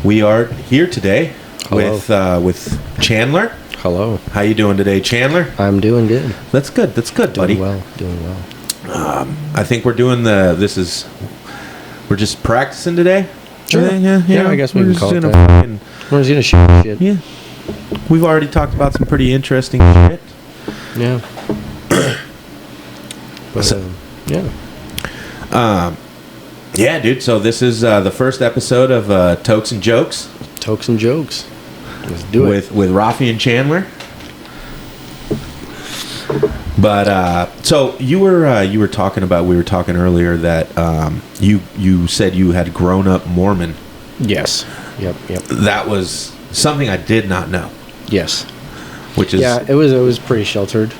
We are here today with Chandler. Hello. How you doing today, Chandler? I'm doing good. That's good. That's good, buddy. Doing well. I think we're doing we're just practicing today. Sure. Yeah. I guess we we're can call it gonna that. We're just gonna shoot shit. Yeah. We've already talked about some pretty interesting shit. Yeah. Yeah, dude. So this is the first episode of Tokes and Jokes. Tokes and Jokes. Let's do it. With Rafi and Chandler. But so we were talking earlier that you said you had grown up Mormon. Yes. Yep. That was something I did not know. Yes. Which is it was pretty sheltered.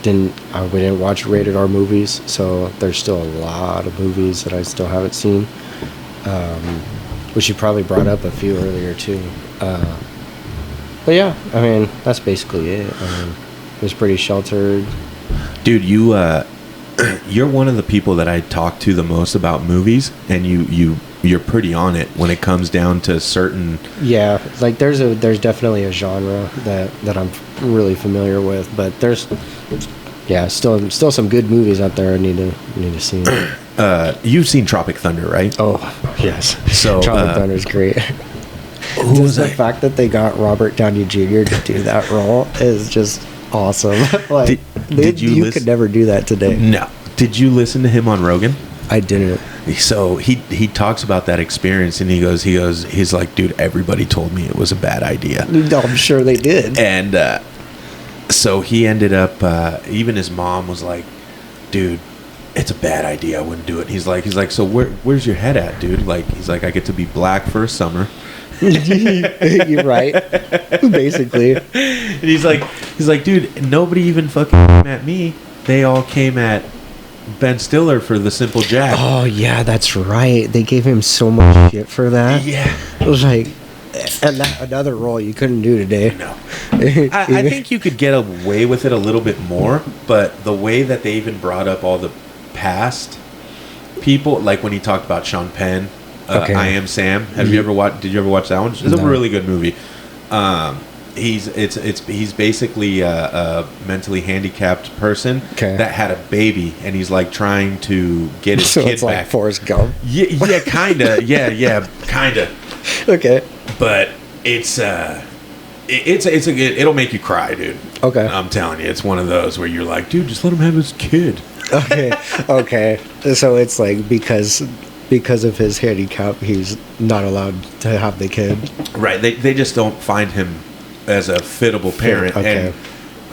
We didn't watch rated R movies, so there's still a lot of movies that I still haven't seen. Which you probably brought up a few earlier too. But yeah, I mean that's basically it. It was pretty sheltered. Dude, you're one of the people that I talk to the most about movies, and you're pretty on it when it comes down to certain. Yeah, like there's definitely a genre that I'm really familiar with, but there's still some good movies out there I need to see. You've seen Tropic Thunder, right? Oh yes. So Tropic Thunder is great. Just the fact that they got Robert Downey Jr. to do that role is just awesome. Like you could never do that today. No. Did you listen to him on Rogan? I didn't. So he talks about that experience, and he's like, dude, everybody told me it was a bad idea. No, I'm sure they did. And so he ended up. Even his mom was like, dude, it's a bad idea. I wouldn't do it. He's like, so where's your head at, dude? Like, he's like, I get to be black for a summer. You're right. Basically. And he's like, dude, nobody even fucking came at me. They all came at Ben Stiller for The Simple Jack. Oh yeah, that's right. They gave him so much shit for that. Yeah. It was like, and another role you couldn't do today. No. I think you could get away with it a little bit more, but the way that they even brought up all the past people, like when he talked about Sean Penn, I Am Sam. Did you ever watch that one? It's a really good movie. He's basically a mentally handicapped person that had a baby, and he's like trying to get his kid it's back. Like Forrest Gump. Yeah, kinda. Yeah, kinda. Okay. But it'll make you cry, dude. Okay. I'm telling you, it's one of those where you're like, dude, just let him have his kid. Okay. So it's like because of his handicap, he's not allowed to have the kid. Right. They just don't find him as a fittable parent. Okay. And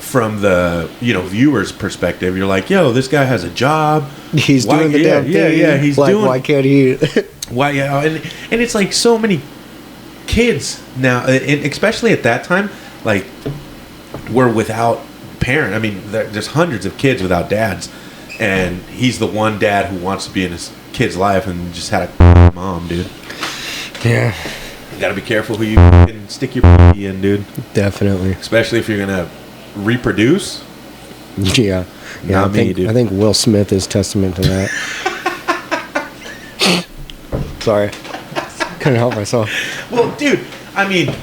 from the viewer's perspective, you're like, yo, this guy has a job. He's doing the damn thing. Yeah. He's like, doing. Why can't he? Why? Yeah. And it's like so many kids now, and especially at that time, like were without parent. I mean, there's hundreds of kids without dads, and he's the one dad who wants to be in his kid's life and just had a mom, dude. Yeah. You gotta be careful who you can stick your baby in, dude. Definitely. Especially if you're gonna reproduce. Yeah. Not me, dude. I think Will Smith is testament to that. Sorry. Couldn't help myself. Well, dude, I mean,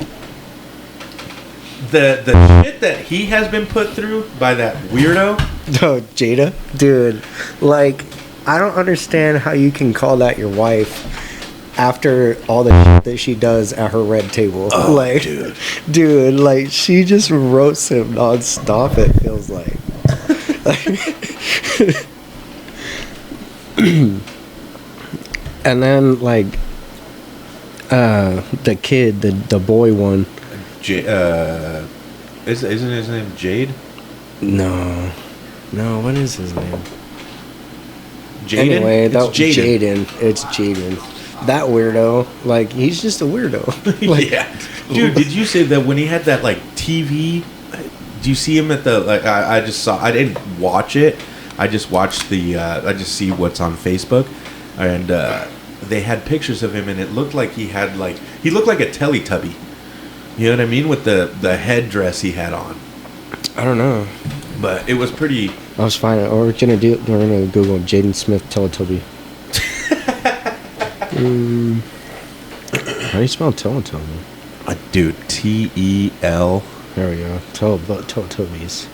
the shit that he has been put through by that weirdo. Oh, Jada? Dude, like, I don't understand how you can call that your wife after all the shit that she does at her red table. Oh, like, dude, like, she just roasts him nonstop, it feels like. And then, like, the kid, the boy one. Isn't his name Jade? No, what is his name? Jaden? Anyway, It's Jaden. It's Jaden. That weirdo, like, he's just a weirdo. Like, yeah. Dude, did you say that when he had that, like, TV, do you see him at the, like, I didn't watch it, I just watched I just see what's on Facebook, and they had pictures of him, and it looked like he looked like a Teletubby. You know what I mean? With the headdress he had on. I don't know. But it was pretty... I was fine. We're gonna Google Jaden Smith Teletubby. How do you spell Teletubby? Dude, T-E-L. There we go. Teletubbies.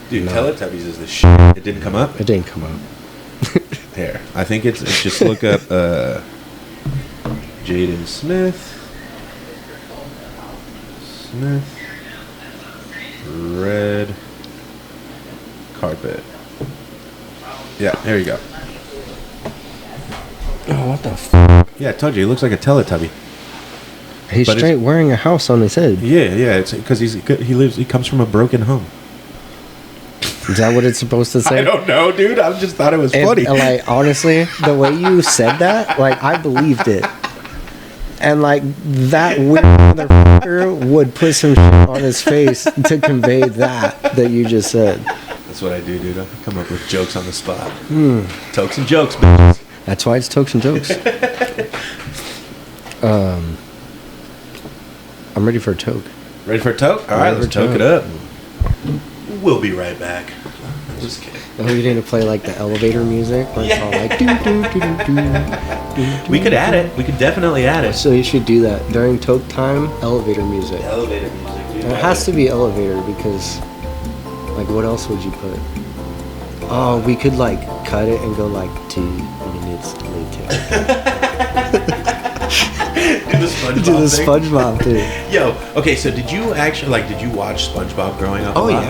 Dude, No. Teletubbies is the shit. It didn't come up? It didn't come up. There. I think it's just look up Jaden Smith. Red carpet. Yeah, there you go. Oh, what the f***? Yeah, I told you, he looks like a Teletubby. He's But straight wearing a house on his head. Yeah, it's because he comes from a broken home. Is that what it's supposed to say? I don't know, dude. I just thought it was funny. And, like, honestly, the way you said that, like, I believed it. And, like, that weird motherfucker would put some shit on his face to convey that you just said. That's what I do, dude. I come up with jokes on the spot. Tokes and jokes, bitches. That's why it's Tokes and Jokes. I'm ready for a toke. Ready for a toke? All right, let's toke it up. We'll be right back. Just kidding. And we need to play like the elevator music. Where it's all like doo, doo, doo, doo, doo, doo, We could add it. We could definitely add it. So you should do that during toke time. Elevator music. Elevator music, dude. And it has to be elevator because, like, what else would you put? Oh, we could like cut it and go like 2 minutes later. Do the SpongeBob Do the thing. SpongeBob thing. Yo, okay, so did you watch SpongeBob growing up? Oh a lot?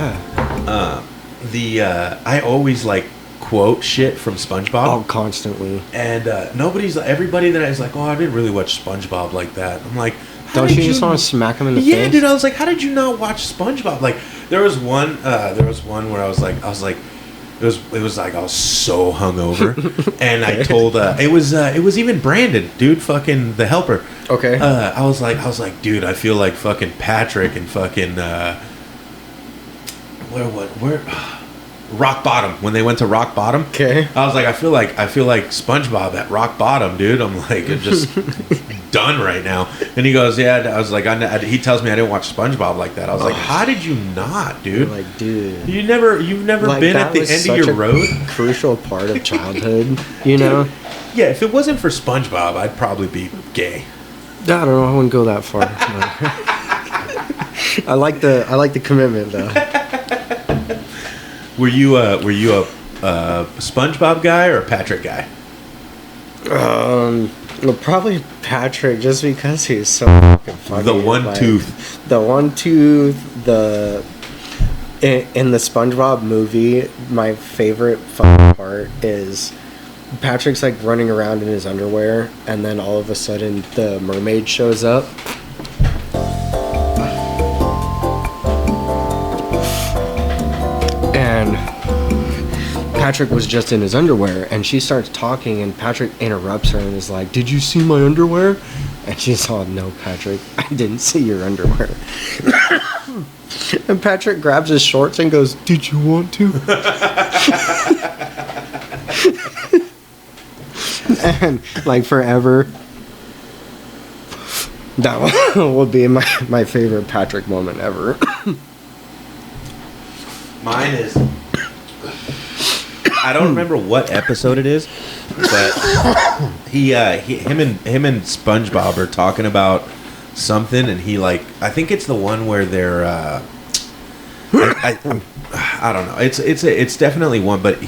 yeah. I always like quote shit from SpongeBob. Oh, constantly. And everybody that is like, oh, I didn't really watch SpongeBob like that. I'm like, Don't you just want to smack him in the face? Yeah, dude. I was like, how did you not watch SpongeBob? Like, there was one where I was like, it was like I was so hungover, and I told it was even Brandon, dude, fucking the helper. Okay. I was like, dude, I feel like fucking Patrick and fucking where Rock Bottom, when they went to Rock Bottom. Okay. I was like, I feel like SpongeBob at Rock Bottom, dude. I'm like, I'm just done right now. And he goes, yeah. I was like, he tells me I didn't watch SpongeBob like that. I was like, how did you not, dude? You're like, dude. You've never Like, been that at the was end of such your a road. Crucial part of childhood, you know. Yeah, if it wasn't for SpongeBob, I'd probably be gay. I don't know. I wouldn't go that far. I like the commitment though. Were you a SpongeBob guy or a Patrick guy? Well, probably Patrick, just because he's so fucking funny. The one like, tooth. The one tooth. In the SpongeBob movie, my favorite fucking part is Patrick's like running around in his underwear, and then all of a sudden the mermaid shows up. And Patrick was just in his underwear, and she starts talking, and Patrick interrupts her and is like, "Did you see my underwear?" And she's all, "No, Patrick, I didn't see your underwear." And Patrick grabs his shorts and goes, "Did you want to?" And like forever, that will be my favorite Patrick moment ever. Mine is. I don't remember what episode it is, but him and SpongeBob are talking about something, and he like, I think it's the one where they're I don't know. It's definitely one, but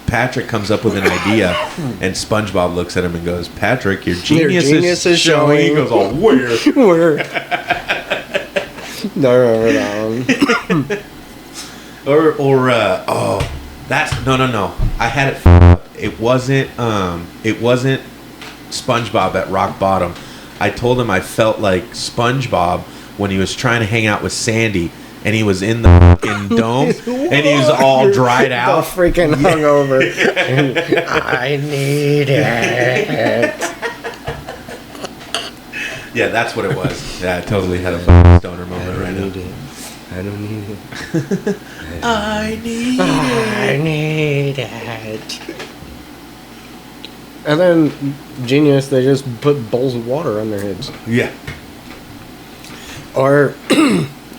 Patrick comes up with an idea, and SpongeBob looks at him and goes, "Patrick, your genius is showing." He goes, "Oh, where?" Where? No, remember that one. That's no. I had it. Up. It wasn't SpongeBob at Rock Bottom. I told him I felt like SpongeBob when he was trying to hang out with Sandy, and he was in the fucking dome, and he was all dried out, all freaking hungover. I need it. Yeah, that's what it was. Yeah, I totally had a fucking stoner moment right now. I don't need it. I need it. And then, genius, they just put bowls of water on their heads. Yeah. Or,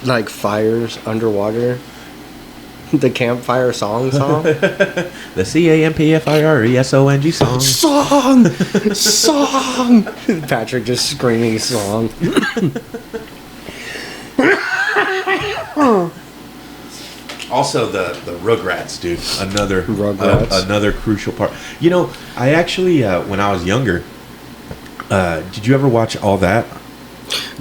like, fires underwater. The campfire song? The CAMPFIRESONG song. Song! Patrick just screaming song. Also, the Rugrats, dude. Rugrats. Another crucial part. You know, I actually, when I was younger, did you ever watch all that?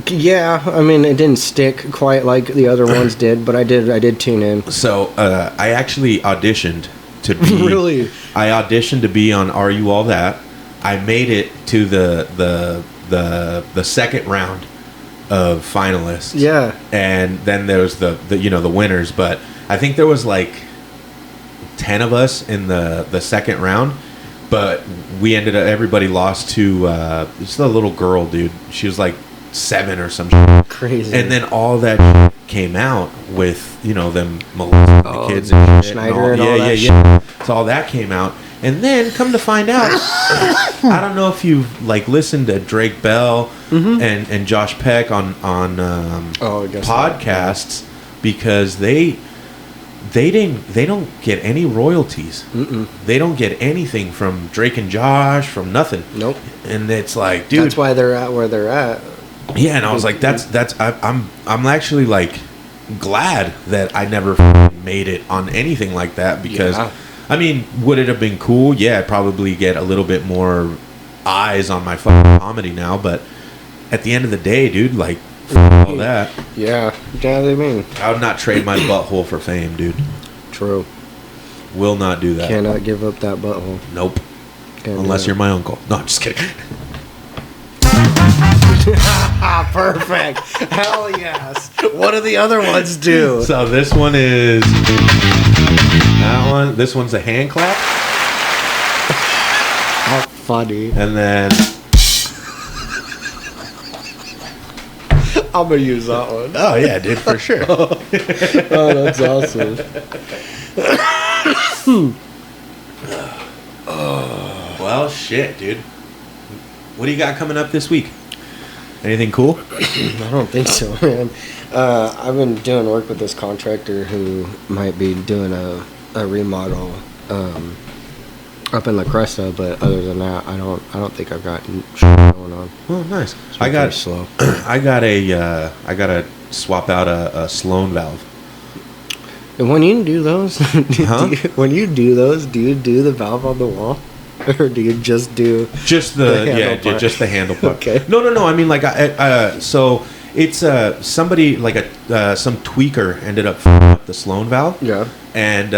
Yeah, I mean, it didn't stick quite like the other ones did, but I did tune in. So, I actually auditioned to be... Really? I auditioned to be on Are You All That? I made it to the second round of finalists. Yeah. And then there was the winners, but I think there was like 10 of us in the second round, but we ended up, everybody lost to just a little girl, dude. She was like 7 or some shit. Crazy. And then all that shit came out with, them molesting the kids and shit. Schneider and all that shit. Yeah. So all that came out. And then come to find out, I don't know if you've like listened to Drake Bell and Josh Peck on podcasts, because they don't get any royalties. They don't get anything from Drake and Josh, from nothing. Nope. And it's like, dude, that's why they're at where they're at. Yeah, and I was like, I'm actually like glad that I never made it on anything like that, because I mean, would it have been cool? Yeah, I'd probably get a little bit more eyes on my fucking comedy now, but at the end of the day, dude, like, all that. Yeah, I mean, I would not trade my butthole for fame, dude. True. Will not do that. Cannot give up that butthole. Nope. Unless you're my uncle. No, I'm just kidding. Perfect. Hell yes. What do the other ones do? So this one is that one. This one's a hand clap. How funny. And then I'm gonna use that one. Oh yeah, dude, for sure. Oh, that's awesome. Well, shit, dude. What do you got coming up this week? Anything cool? I don't think so, man. I've been doing work with this contractor who might be doing a remodel up in La Cresta, but other than that, I don't think I've got shit going on. Oh, nice. It's I got slow. I gotta swap out a Sloan valve. And when you do those, do you do the valve on the wall? Or do you just do just the handle part? Okay. No. I mean, like, so it's somebody like some tweaker ended up fucking up the Sloan valve. Yeah. And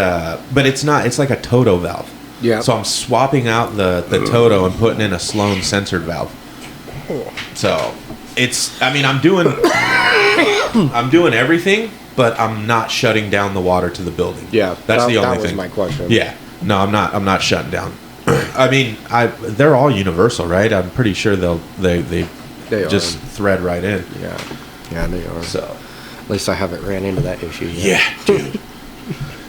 but it's not. It's like a Toto valve. Yeah. So I'm swapping out the Toto and putting in a Sloan censored valve. So it's. I mean, I'm doing everything, but I'm not shutting down the water to the building. Yeah. That's the only thing. That was my question. Yeah. No, I'm not shutting down. I mean, they're all universal, right? I'm pretty sure they just thread right in. Yeah, they are. So, at least I haven't ran into that issue yet. Yeah, dude.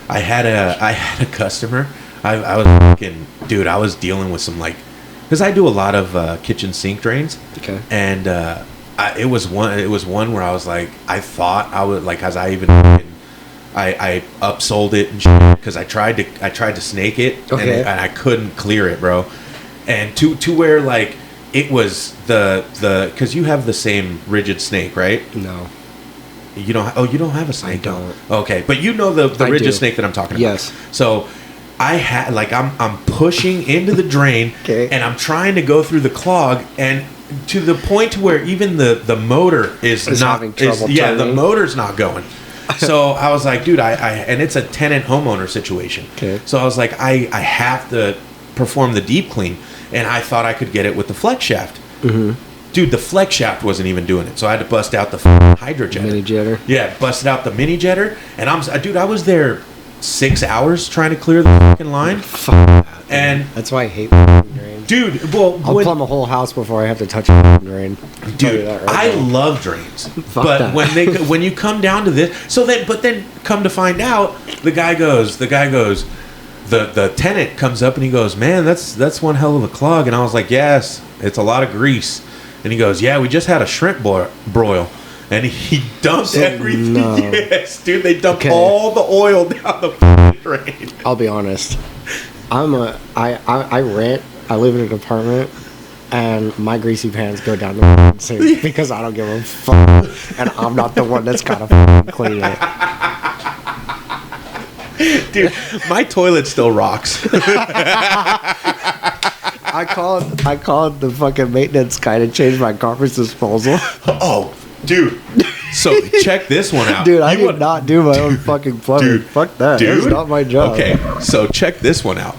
I had a customer. I was fucking, dude. I was dealing with some, like, because I do a lot of kitchen sink drains. Okay. And it was one where I was like, I thought I would, like, as I even. I upsold it and shit because I tried to snake it, okay. and I couldn't clear it, bro. And to where, like, it was the because you have the same rigid snake, right? No. You don't. Oh, you don't have a snake. I don't. Okay, but you know the rigid snake that I'm talking about. Yes. So I had, like, I'm pushing into the drain, okay. And I'm trying to go through the clog, and to the point to where even the motor is not having trouble. The motor's not going. So I was like, dude, and it's a tenant homeowner situation. Okay. So I was like, I have to perform the deep clean, and I thought I could get it with the flex shaft. Mm-hmm. Dude, the flex shaft wasn't even doing it, so I had to bust out the hydro jetter. Mini jetter. Yeah, busted out the mini jetter, and I was there 6 hours trying to clear the fucking line. Fuck. And that's why I hate drains. Dude, well, I'll plumb a whole house before I have to touch a drain. Dude, I love drains, but that. when you come down to this, but then come to find out, the guy goes, the tenant comes up and he goes, man, that's one hell of a clog, and I was like, yes, it's a lot of grease, and he goes, yeah, we just had a shrimp broil. and he dumped everything. No. Yes, dude, they dumped Okay. all the oil down the fucking drain. I'll be honest. I rent. I live in an apartment, and my greasy pants go down the sink because I don't give a fuck, and I'm not the one that's gotta fucking clean it. Dude, my toilet still rocks. I called the fucking maintenance guy to change my garbage disposal. Oh, dude. So check this one out. Dude, I did not do my own fucking plumbing. Dude, Fuck that. dude. That's not my job. Okay, so check this one out.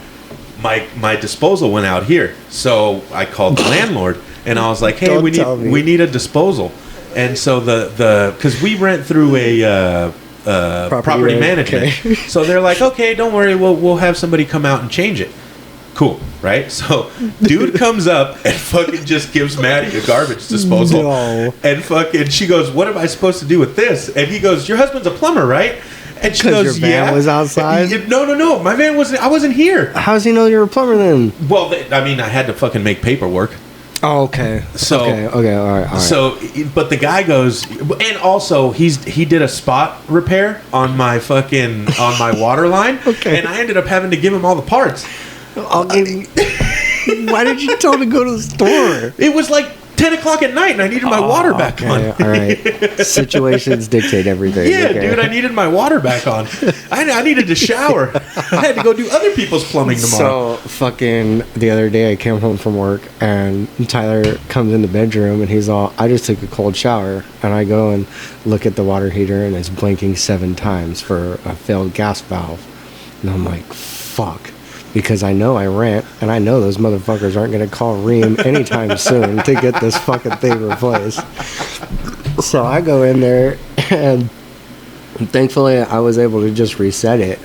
My disposal went out here, so I called the landlord and I was like, "Hey, Don't we tell me. need a disposal." And so because we rent through a property management, okay. so they're like, "Okay, don't worry, we'll have somebody come out and change it." Cool, right? So, dude comes up and fucking just gives Maddie a garbage disposal. No. And fucking, she goes, "What am I supposed to do with this?" And he goes, "Your husband's a plumber, right?" And she 'Cause goes, your van "Yeah." was outside? No. My van wasn't. I wasn't here. How does he know you're a plumber then? Well, I mean, I had to fucking make paperwork. Oh, okay. So- okay, all right. So, but the guy goes, and also he did a spot repair on my water line. Okay. And I ended up having to give him all the parts. I'll give you. Why did you tell him to go to the store? It was like 10 o'clock at night and I needed my water back Okay, on. all right. Situations dictate everything. Yeah, okay? dude, I needed my water back on. I needed to shower. I had to go do other people's plumbing tomorrow. So fucking the other day I came home from work and Tyler comes in the bedroom and he's all, I just took a cold shower, and I go and look at the water heater and it's blinking 7 times for a failed gas valve. And I'm like, fuck. Because I know I rent, and I know those motherfuckers aren't going to call Ream anytime soon to get this fucking thing replaced. So I go in there, and thankfully I was able to just reset it.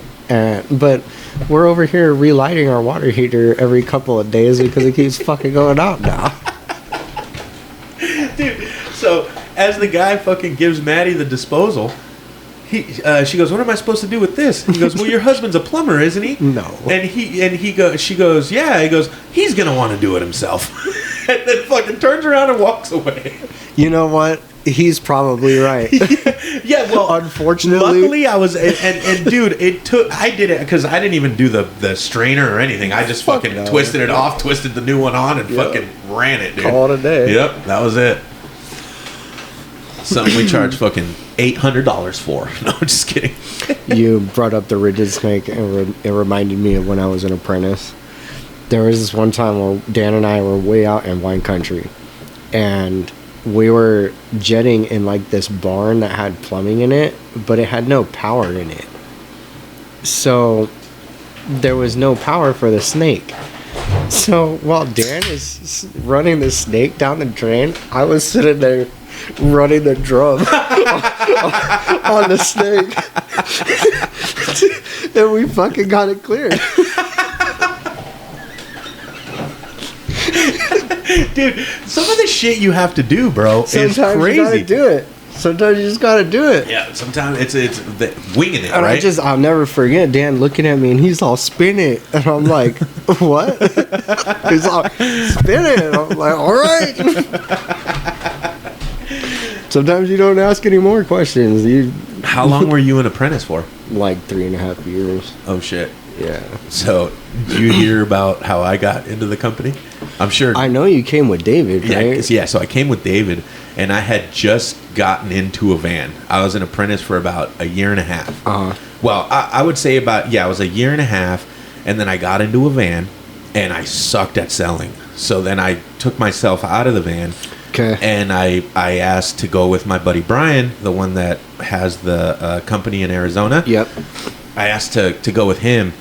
But we're over here relighting our water heater every couple of days because it keeps fucking going out now. Dude, so as the guy fucking gives Maddie the disposal, she goes, "What am I supposed to do with this?" And he goes, "Well, your husband's a plumber, isn't he?" No. And she goes, "Yeah." He goes, "He's gonna want to do it himself." And then fucking turns around and walks away. You know what? He's probably right. Yeah, well, Unfortunately. luckily I was, and dude, I did it because I didn't even do the strainer or anything. I just Fuck fucking no. twisted it off, twisted the new one on, and fucking ran it, dude. Call it a day. Yep, that was it. Something we charge fucking $800 for. No, I'm just kidding. You brought up the rigid snake, and it reminded me of when I was an apprentice. There was this one time where Dan and I were way out in wine country, and we were jetting in like this barn that had plumbing in it, but it had no power in it. So there was no power for the snake. So while Dan is running the snake down the drain, I was sitting there running the drum on the snake. And we fucking got it cleared. Dude, some of the shit you have to do, bro, is Sometimes crazy. you gotta do it. Sometimes you just gotta do it. Yeah, sometimes it's winging it, And right? I'll never forget Dan looking at me and he's all, "Spin it." And I'm like, "What?" He's all, "Spin it." And I'm like, "All right." Sometimes you don't ask any more questions. How long were you an apprentice for? Like 3.5 years. Oh shit. Yeah. So, did you hear about how I got into the company? I'm sure. I know you came with David, Yeah, right? so I came with David, and I had just gotten into a van. I was an apprentice for about a year and a half. Uh-huh. Well, I would say it was a year and a half, and then I got into a van, and I sucked at selling. So then I took myself out of the van, Okay. and I asked to go with my buddy Brian, the one that has the company in Arizona. Yep. I asked to go with him,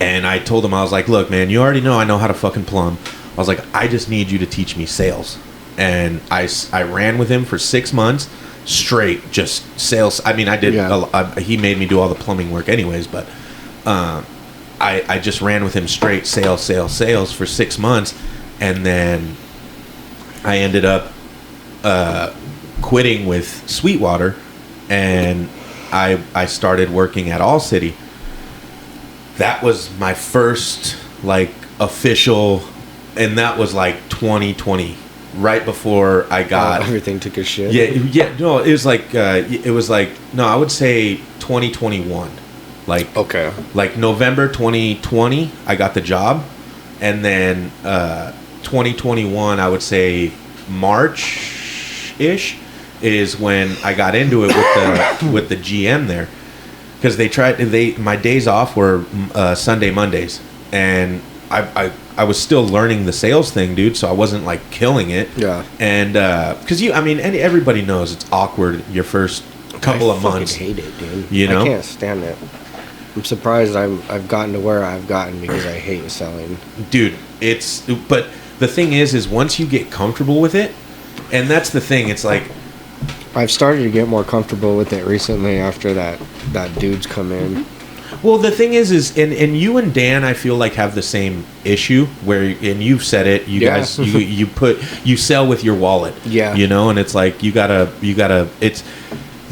and I told him, I was like, "Look, man, you already know I know how to fucking plumb." I was like, "I just need you to teach me sales." And I ran with him for 6 months straight, just sales. I mean, I did. Yeah. He made me do all the plumbing work anyways, but I just ran with him straight sales for 6 months, and then I ended up quitting with Sweetwater, and I started working at All City. That was my first like official, and that was like 2021. right before I got everything took a shit. Yeah. No, it was like no, I would say 2021. Okay. Like November 2020, I got the job, and then 2021, I would say March-ish is when I got into it with the GM there, because my days off were Sunday, Mondays, and I was still learning the sales thing, dude. So I wasn't like killing it. Yeah. And because everybody knows it's awkward your first couple of months. I hate it, dude. You know, I can't stand it. I'm surprised I've gotten to where I've gotten because I hate selling. Dude, but the thing is once you get comfortable with it, and that's the thing, it's like I've started to get more comfortable with it recently after that dude's come in. Well, the thing is and you and Dan, I feel like, have the same issue where, and you've said it, you guys, you sell with your wallet. Yeah. You know, and it's like, you gotta,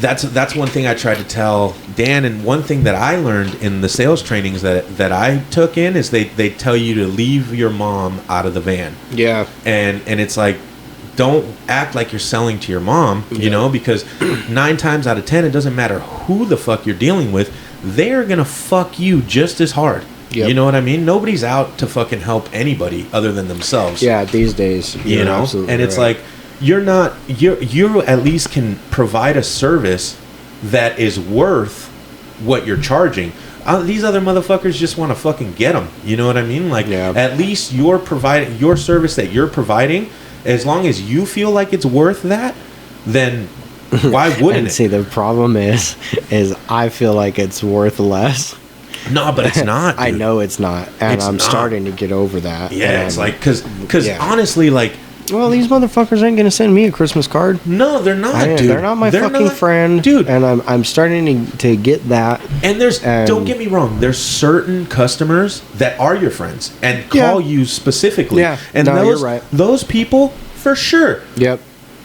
that's one thing I tried to tell Dan, and one thing that I learned in the sales trainings that I took in is they tell you to leave your mom out of the van. Yeah. And it's like, don't act like you're selling to your mom, you know, because 9 times out of 10, it doesn't matter who the fuck you're dealing with, they're gonna fuck you just as hard. Yep. You know what I mean? Nobody's out to fucking help anybody other than themselves. Yeah, these days. You know? And it's right. Like, you at least can provide a service that is worth what you're charging. These other motherfuckers just want to fucking get them. You know what I mean? Like, at least you're providing your service that you're providing. As long as you feel like it's worth that, then why wouldn't and it? See, the problem is I feel like it's worth less. No, but it's not. I know it's not, and I'm starting to get over that. Yeah, it's like because honestly, like, well, these motherfuckers ain't gonna send me a Christmas card. No, they're not, dude. They're not my fucking friend, dude. And I'm starting to get that. And don't get me wrong, there's certain customers that are your friends and call you specifically. Yeah, and you're right. Those people, for sure. Yep.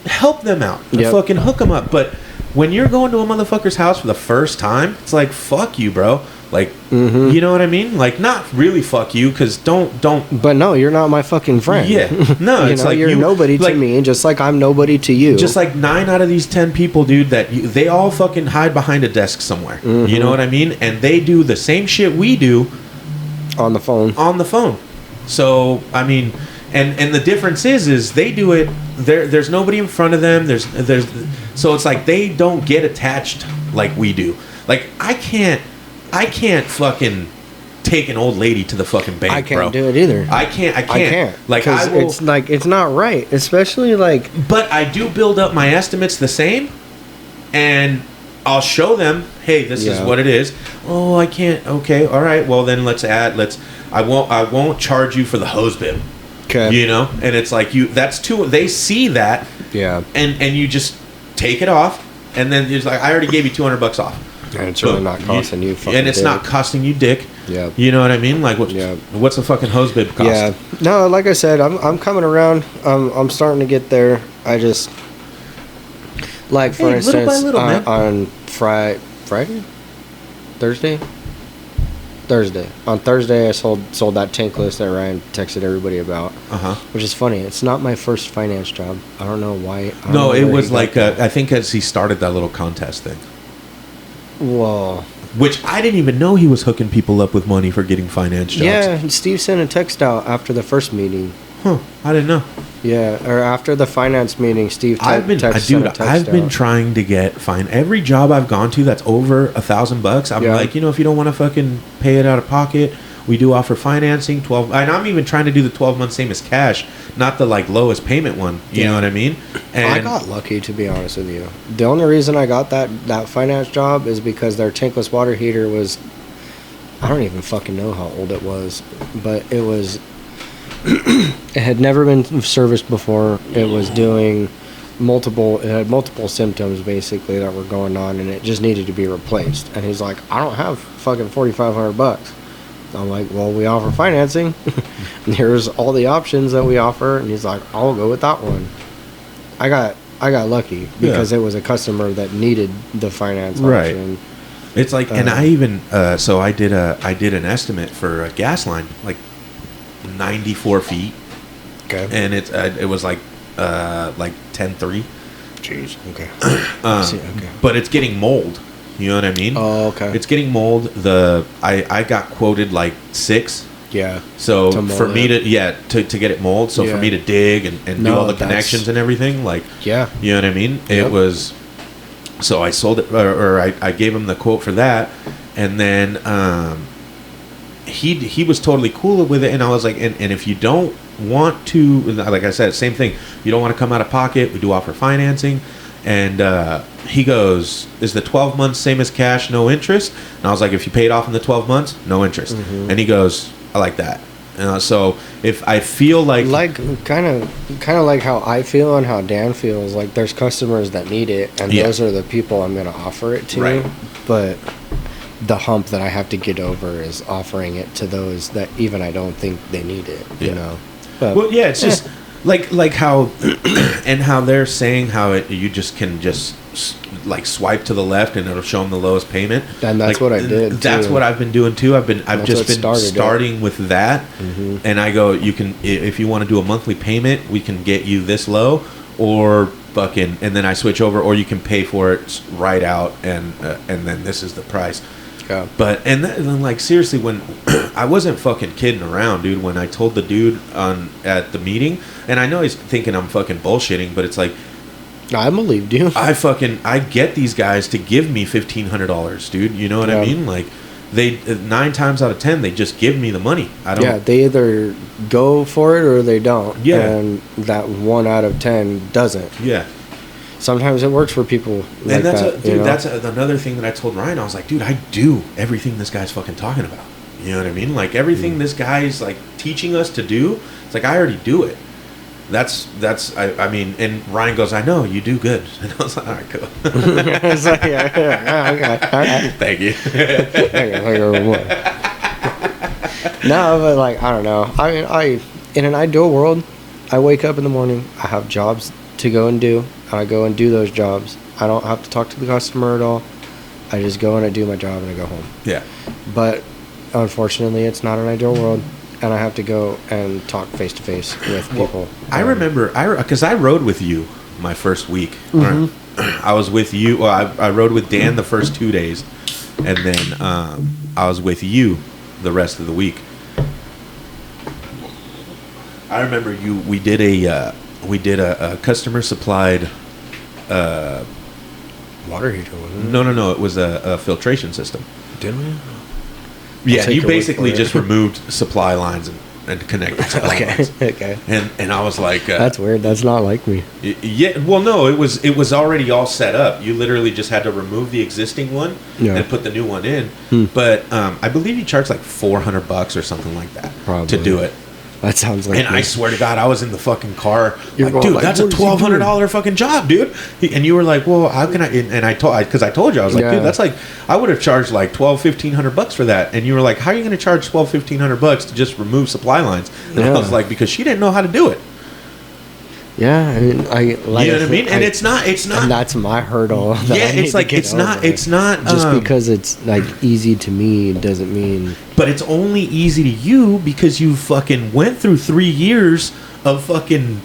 Help them out. Fucking hook them up. But when you're going to a motherfucker's house for the first time, it's like, fuck you, bro. Like, you know what I mean? Like, not really fuck you, because don't. But no, you're not my fucking friend. Yeah. No, it's like you're nobody to me, just like I'm nobody to you. Just like 9 out of these 10 people, dude, they all fucking hide behind a desk somewhere. You know what I mean? And they do the same shit we do on the phone. So, I mean, and the difference is they do it. There's nobody in front of them. There's so it's like they don't get attached like we do. Like, I can't fucking take an old lady to the fucking bank, I can't bro. do it either. I can't. Like, it's like, it's not right, especially like. But I do build up my estimates the same, and I'll show them, hey, this is what it is. Oh, I can't. Okay, all right. Well, then I won't charge you for the hose bib. Okay. You know, and it's like they see that. Yeah. And you just take it off, and then it's like, I already gave you $200 off. And it's really not costing you fucking and it's dick. not costing you dick. Yeah. You know what I mean? Like, what's a fucking hose bib cost? Yeah. No, like I said, I'm coming around. I'm starting to get there. I just, like, for instance, little by little, on Friday? Thursday. On Thursday, I sold that tankless that Ryan texted everybody about. Which is funny. It's not my first finance job. I don't know why. No, it was like, I think as he started that little contest thing. Whoa. Which I didn't even know he was hooking people up with money for getting finance jobs. Yeah, Steve sent a text out after the first meeting. Huh, I didn't know. Yeah, or after the finance meeting, Steve I've been trying to get every job I've gone to that's over $1,000. I'm like, if you don't want to fucking pay it out of pocket, we do offer financing 12. And I'm even trying to do the 12 months same as cash, not the like lowest payment one. You know what I mean? And I got lucky, to be honest with you. The only reason I got that finance job is because their tankless water heater was, I don't even fucking know how old it was, but it was. It had never been serviced before. It was doing it had multiple symptoms basically that were going on, and it just needed to be replaced. And he's like, I don't have fucking $4,500. I'm like, well, we offer financing. Here's all the options that we offer. And he's like, I'll go with that one. I got lucky because it was a customer that needed the finance option. It's like, and I even so I did an estimate for a gas line, like 94 feet. Okay. And it was like like 10.3. Jeez. Okay. Okay. But it's getting mold. You know what I mean? Oh, okay. It's getting mold. I got quoted like 6. Yeah. So for me to get it mold. So for me to dig and do all the connections and everything, like, yeah, you know what I mean? Yep. It was. So I sold it, or I gave him the quote for that, and then he was totally cool with it, and I was like, and if you don't want to, like I said, same thing. You don't want to come out of pocket. We do offer financing, and he goes, "Is the 12 months same as cash, no interest?" And I was like, "If you pay it off in the 12 months, no interest." Mm-hmm. And he goes, "I like that." So if I feel like kind of like how I feel and how Dan feels, like there's customers that need it, and those are the people I'm going to offer it to. Right. But the hump that I have to get over is offering it to those that even I don't think they need it. You know. But, well, yeah, it's just like how and how they're saying how you just can just like swipe to the left and it'll show them the lowest payment. And that's like, what I did. That's what I've been doing too. I've just been starting with that, and I go, you can, if you want to do a monthly payment, we can get you this low, or fucking, and then I switch over, or you can pay for it right out, and then this is the price. Yeah. But and then like seriously, when I wasn't fucking kidding around, dude. When I told the dude at the meeting, and I know he's thinking I'm fucking bullshitting, but it's like, I believed you. I get these guys to give me $1,500, dude. You know what I mean? Like, they 9 times out of 10 they just give me the money. I don't. Yeah, they either go for it or they don't. Yeah, and that 1 out of 10 doesn't. Yeah. Sometimes it works for people. Like and that's that, that's another thing that I told Ryan. I was like, dude, I do everything this guy's fucking talking about. You know what I mean? Like everything this guy's like teaching us to do. It's like I already do it. I mean, and Ryan goes, I know you do good, and I was like, all right, cool. So, okay. Thank you. No, but like I don't know. I mean, in an ideal world, I wake up in the morning. I have jobs to go and do. I go and do those jobs. I don't have to talk to the customer at all. I just go and I do my job and I go home. Yeah. But unfortunately, it's not an ideal world. And I have to go and talk face to face with people. I remember, because I rode with you my first week. Mm-hmm. I was with you. Well, I rode with Dan the first 2 days, and then I was with you the rest of the week. I remember you. We did a customer supplied water heater. Wasn't it? No. It was a filtration system. Did we? Yeah, you basically just removed supply lines and connected supply lines. Okay. And I was like, that's weird. That's not like me. Yeah. Well, no, it was already all set up. You literally just had to remove the existing one and put the new one in. But I believe you charged like $400 or something like that to do it. That sounds like. And I swear to God, I was in the fucking car. Like, dude, that's a $1,200 fucking job, dude. And you were like, well, how can I? And I told you, I was like, dude, that's like, I would have charged like $1,200-$1,500 for that. And you were like, how are you going to charge $1,200-$1,500 to just remove supply lines? And I was like, because she didn't know how to do it. Yeah, I mean, you know what I mean, and it's not, and that's my hurdle. It's like it's not just because it's like easy to me doesn't mean. But it's only easy to you because you fucking went through 3 years of fucking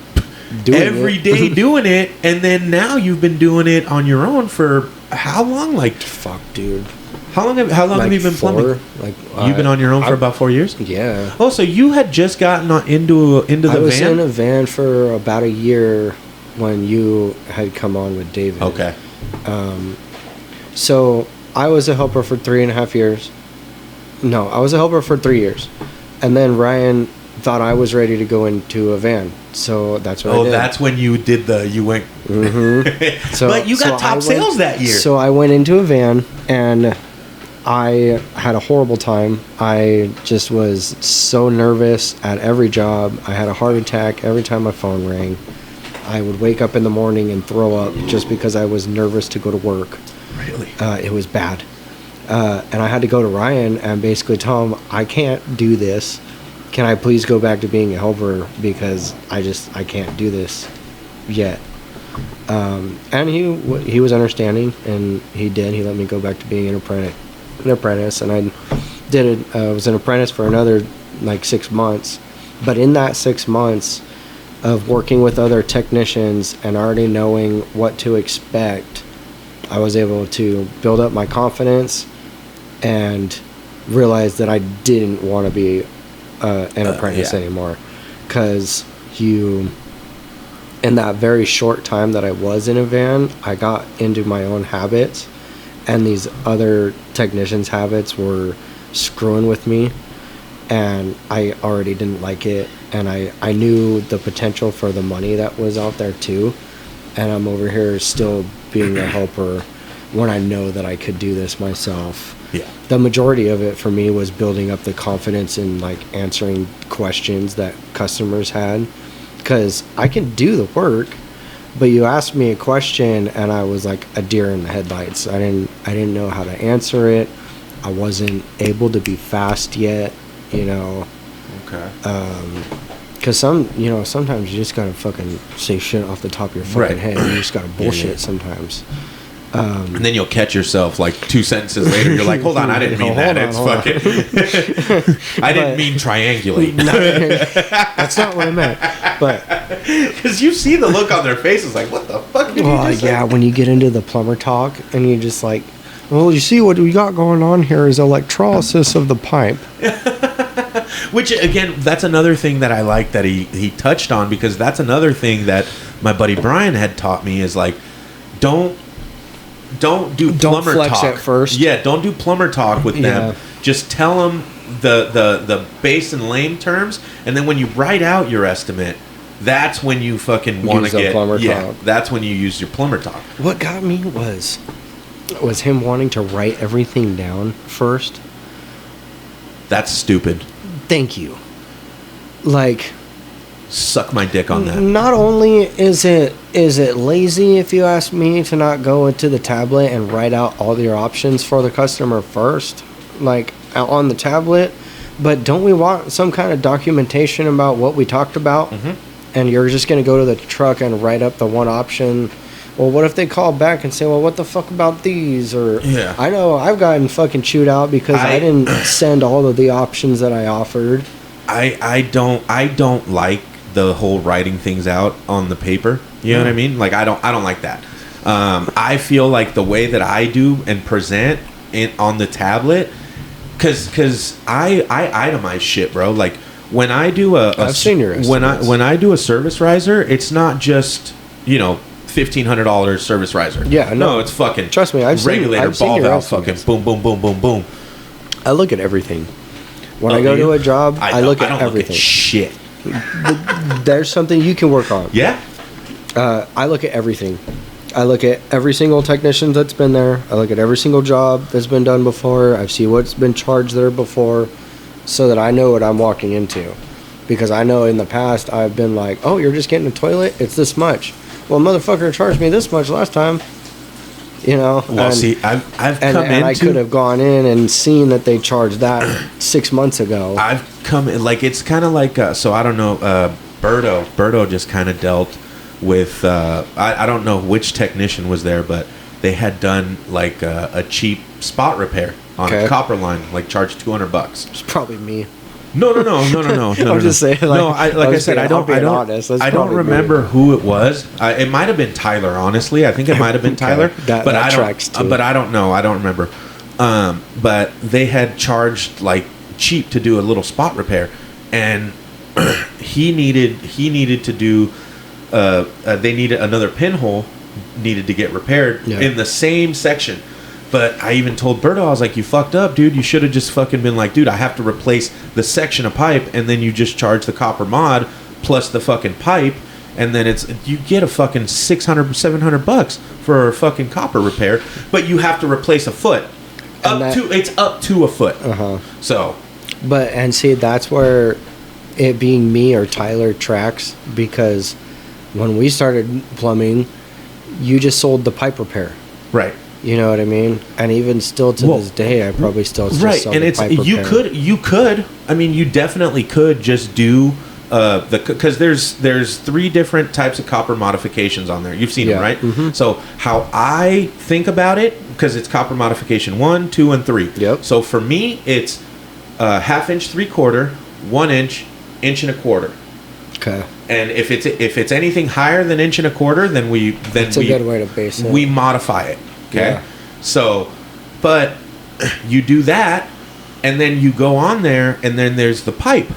every day doing it, and then now you've been doing it on your own for how long? Like, fuck, dude. How long have you been plumbing? Like you've been on your own for about 4 years? Yeah. Oh, so you had just gotten into the van? I was in a van for about a year when you had come on with David. Okay. So I was a helper for 3.5 years. No, I was a helper for 3 years, and then Ryan thought I was ready to go into a van. So that's what I did. Oh, that's when you went. Mm-hmm. So, but you got top sales that year. So I went into a van and I had a horrible time. I just was so nervous at every job. I had a heart attack every time my phone rang. I would wake up in the morning and throw up just because I was nervous to go to work. Really? It was bad. And I had to go to Ryan and basically tell him, I can't do this. Can I please go back to being a helper because I can't do this yet. And he was understanding, and he did. He let me go back to being an apprentice, and I was an apprentice for another like 6 months. But in that 6 months, of working with other technicians and already knowing what to expect, I was able to build up my confidence and realize that I didn't want to be an apprentice anymore. Because in that very short time that I was in a van, I got into my own habits, and these other technicians' habits were screwing with me, and I already didn't like it, and I knew the potential for the money that was out there too, and I'm over here still being a helper when I know that I could do this myself. Yeah. The majority of it for me was building up the confidence in like answering questions that customers had, because I can do the work, but you asked me a question and I was like a deer in the headlights. I didn't know how to answer it. I wasn't able to be fast yet, you know. Okay. Because sometimes you just gotta fucking say shit off the top of your fucking head. You just gotta bullshit sometimes. And then you'll catch yourself like 2 sentences later. You're like, hold on, I didn't mean that. It's fucking. I didn't mean triangulate. That's not what I meant. But because you see the look on their faces, like, what the fuck did you just say? When you get into the plumber talk and you just like, well, you see what we got going on here is electrolysis of the pipe. Which, again, that's another thing that I like that he touched on, because that's another thing that my buddy Brian had taught me is like, don't do plumber flex talk at first. Yeah, don't do plumber talk with them. Just tell them the base and lame terms, and then when you write out your estimate, that's when you fucking want to get plumber talk. That's when you use your plumber talk. What got me was him wanting to write everything down first. That's stupid. Thank you. Like, suck my dick on that. Not only is it lazy, if you ask me, to not go into the tablet and write out all your options for the customer first, like on the tablet, but don't we want some kind of documentation about what we talked about? Mm-hmm. And you're just going to go to the truck and write up the one option. Well, what if they call back and say, well, what the fuck about these? Or I know I've gotten fucking chewed out because I didn't send all of the options that I offered. I don't like the whole writing things out on the paper. You know what I mean? Like, I don't like that. I feel like the way that I do and present on the tablet, because I itemize shit, bro. Like, when I do I've seen your estimates. when I do a service riser, it's not just, $1,500 service riser. Yeah, no, it's fucking, trust me, I've regulator, seen ball your valve, estimates. fucking boom, boom, boom, boom, boom. I look at everything. When I go to a job, I look at everything. Look at shit. There's something you can work on. Yeah. I look at everything. I look at every single technician that's been there. I look at every single job that's been done before. I see what's been charged there before, so that I know what I'm walking into. Because I know in the past I've been like, oh, you're just getting a toilet? It's this much. Well, motherfucker charged me this much last time. Well, see, I've come into... I could have gone in and seen that they charged that 6 months ago. I've come in, like, it's kind of like, so I don't know, Berto just kind of dealt with, I don't know which technician was there, but they had done, like, a cheap spot repair on a copper line, like, charged $200. It's probably me. No. I'm just saying. I don't remember who it was. It might have been Tyler. Honestly, I think it might have been Tyler. That tracks too. But I don't know. I don't remember. But they had charged like cheap to do a little spot repair, and he needed to do. They needed another pinhole needed to get repaired in the same section. But I even told Berto, I was like, you fucked up, dude. You should have just fucking been like, dude, I have to replace the section of pipe, and then you just charge the copper mod plus the fucking pipe, and then you get a fucking $600-$700 for a fucking copper repair, but you have to replace a foot. It's up to a foot. So, and see, that's where it being me or Tyler tracks, because when we started plumbing, you just sold the pipe repair. Right. You know what I mean? And even still to this day, I probably still just right. sell And the it's pipe you repair. you could. I mean, you definitely could just do because there's 3 different types of copper modifications on there. You've seen them, right? Mm-hmm. So how I think about it, because it's copper modification 1, 2, and 3. Yep. So for me, it's 1/2 inch 3/4, 1 inch, 1 1/4 inch. Okay. And if it's anything higher than 1.25 inches, then That's a good way to base it. We modify it. Okay. Yeah. So, but you do that, and then you go on there, and then there's the pipe.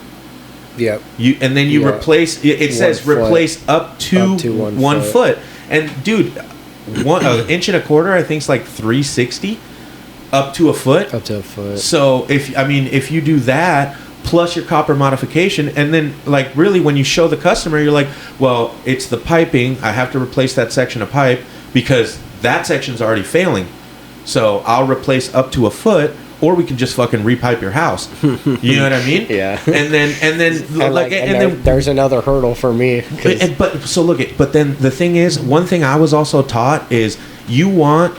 Yep. And then you replace. It says replace up to 1 foot. And dude, 1.25 inches, I think it's like $360, up to a foot. Up to a foot. So if you do that plus your copper modification, and then like really when you show the customer, you're like, well, it's the piping. I have to replace that section of pipe because that section's already failing. So I'll replace up to a foot. Or we can just fucking repipe your house. You know what I mean? Yeah. And then there's another hurdle for me. But then the thing is, one thing I was also taught is you want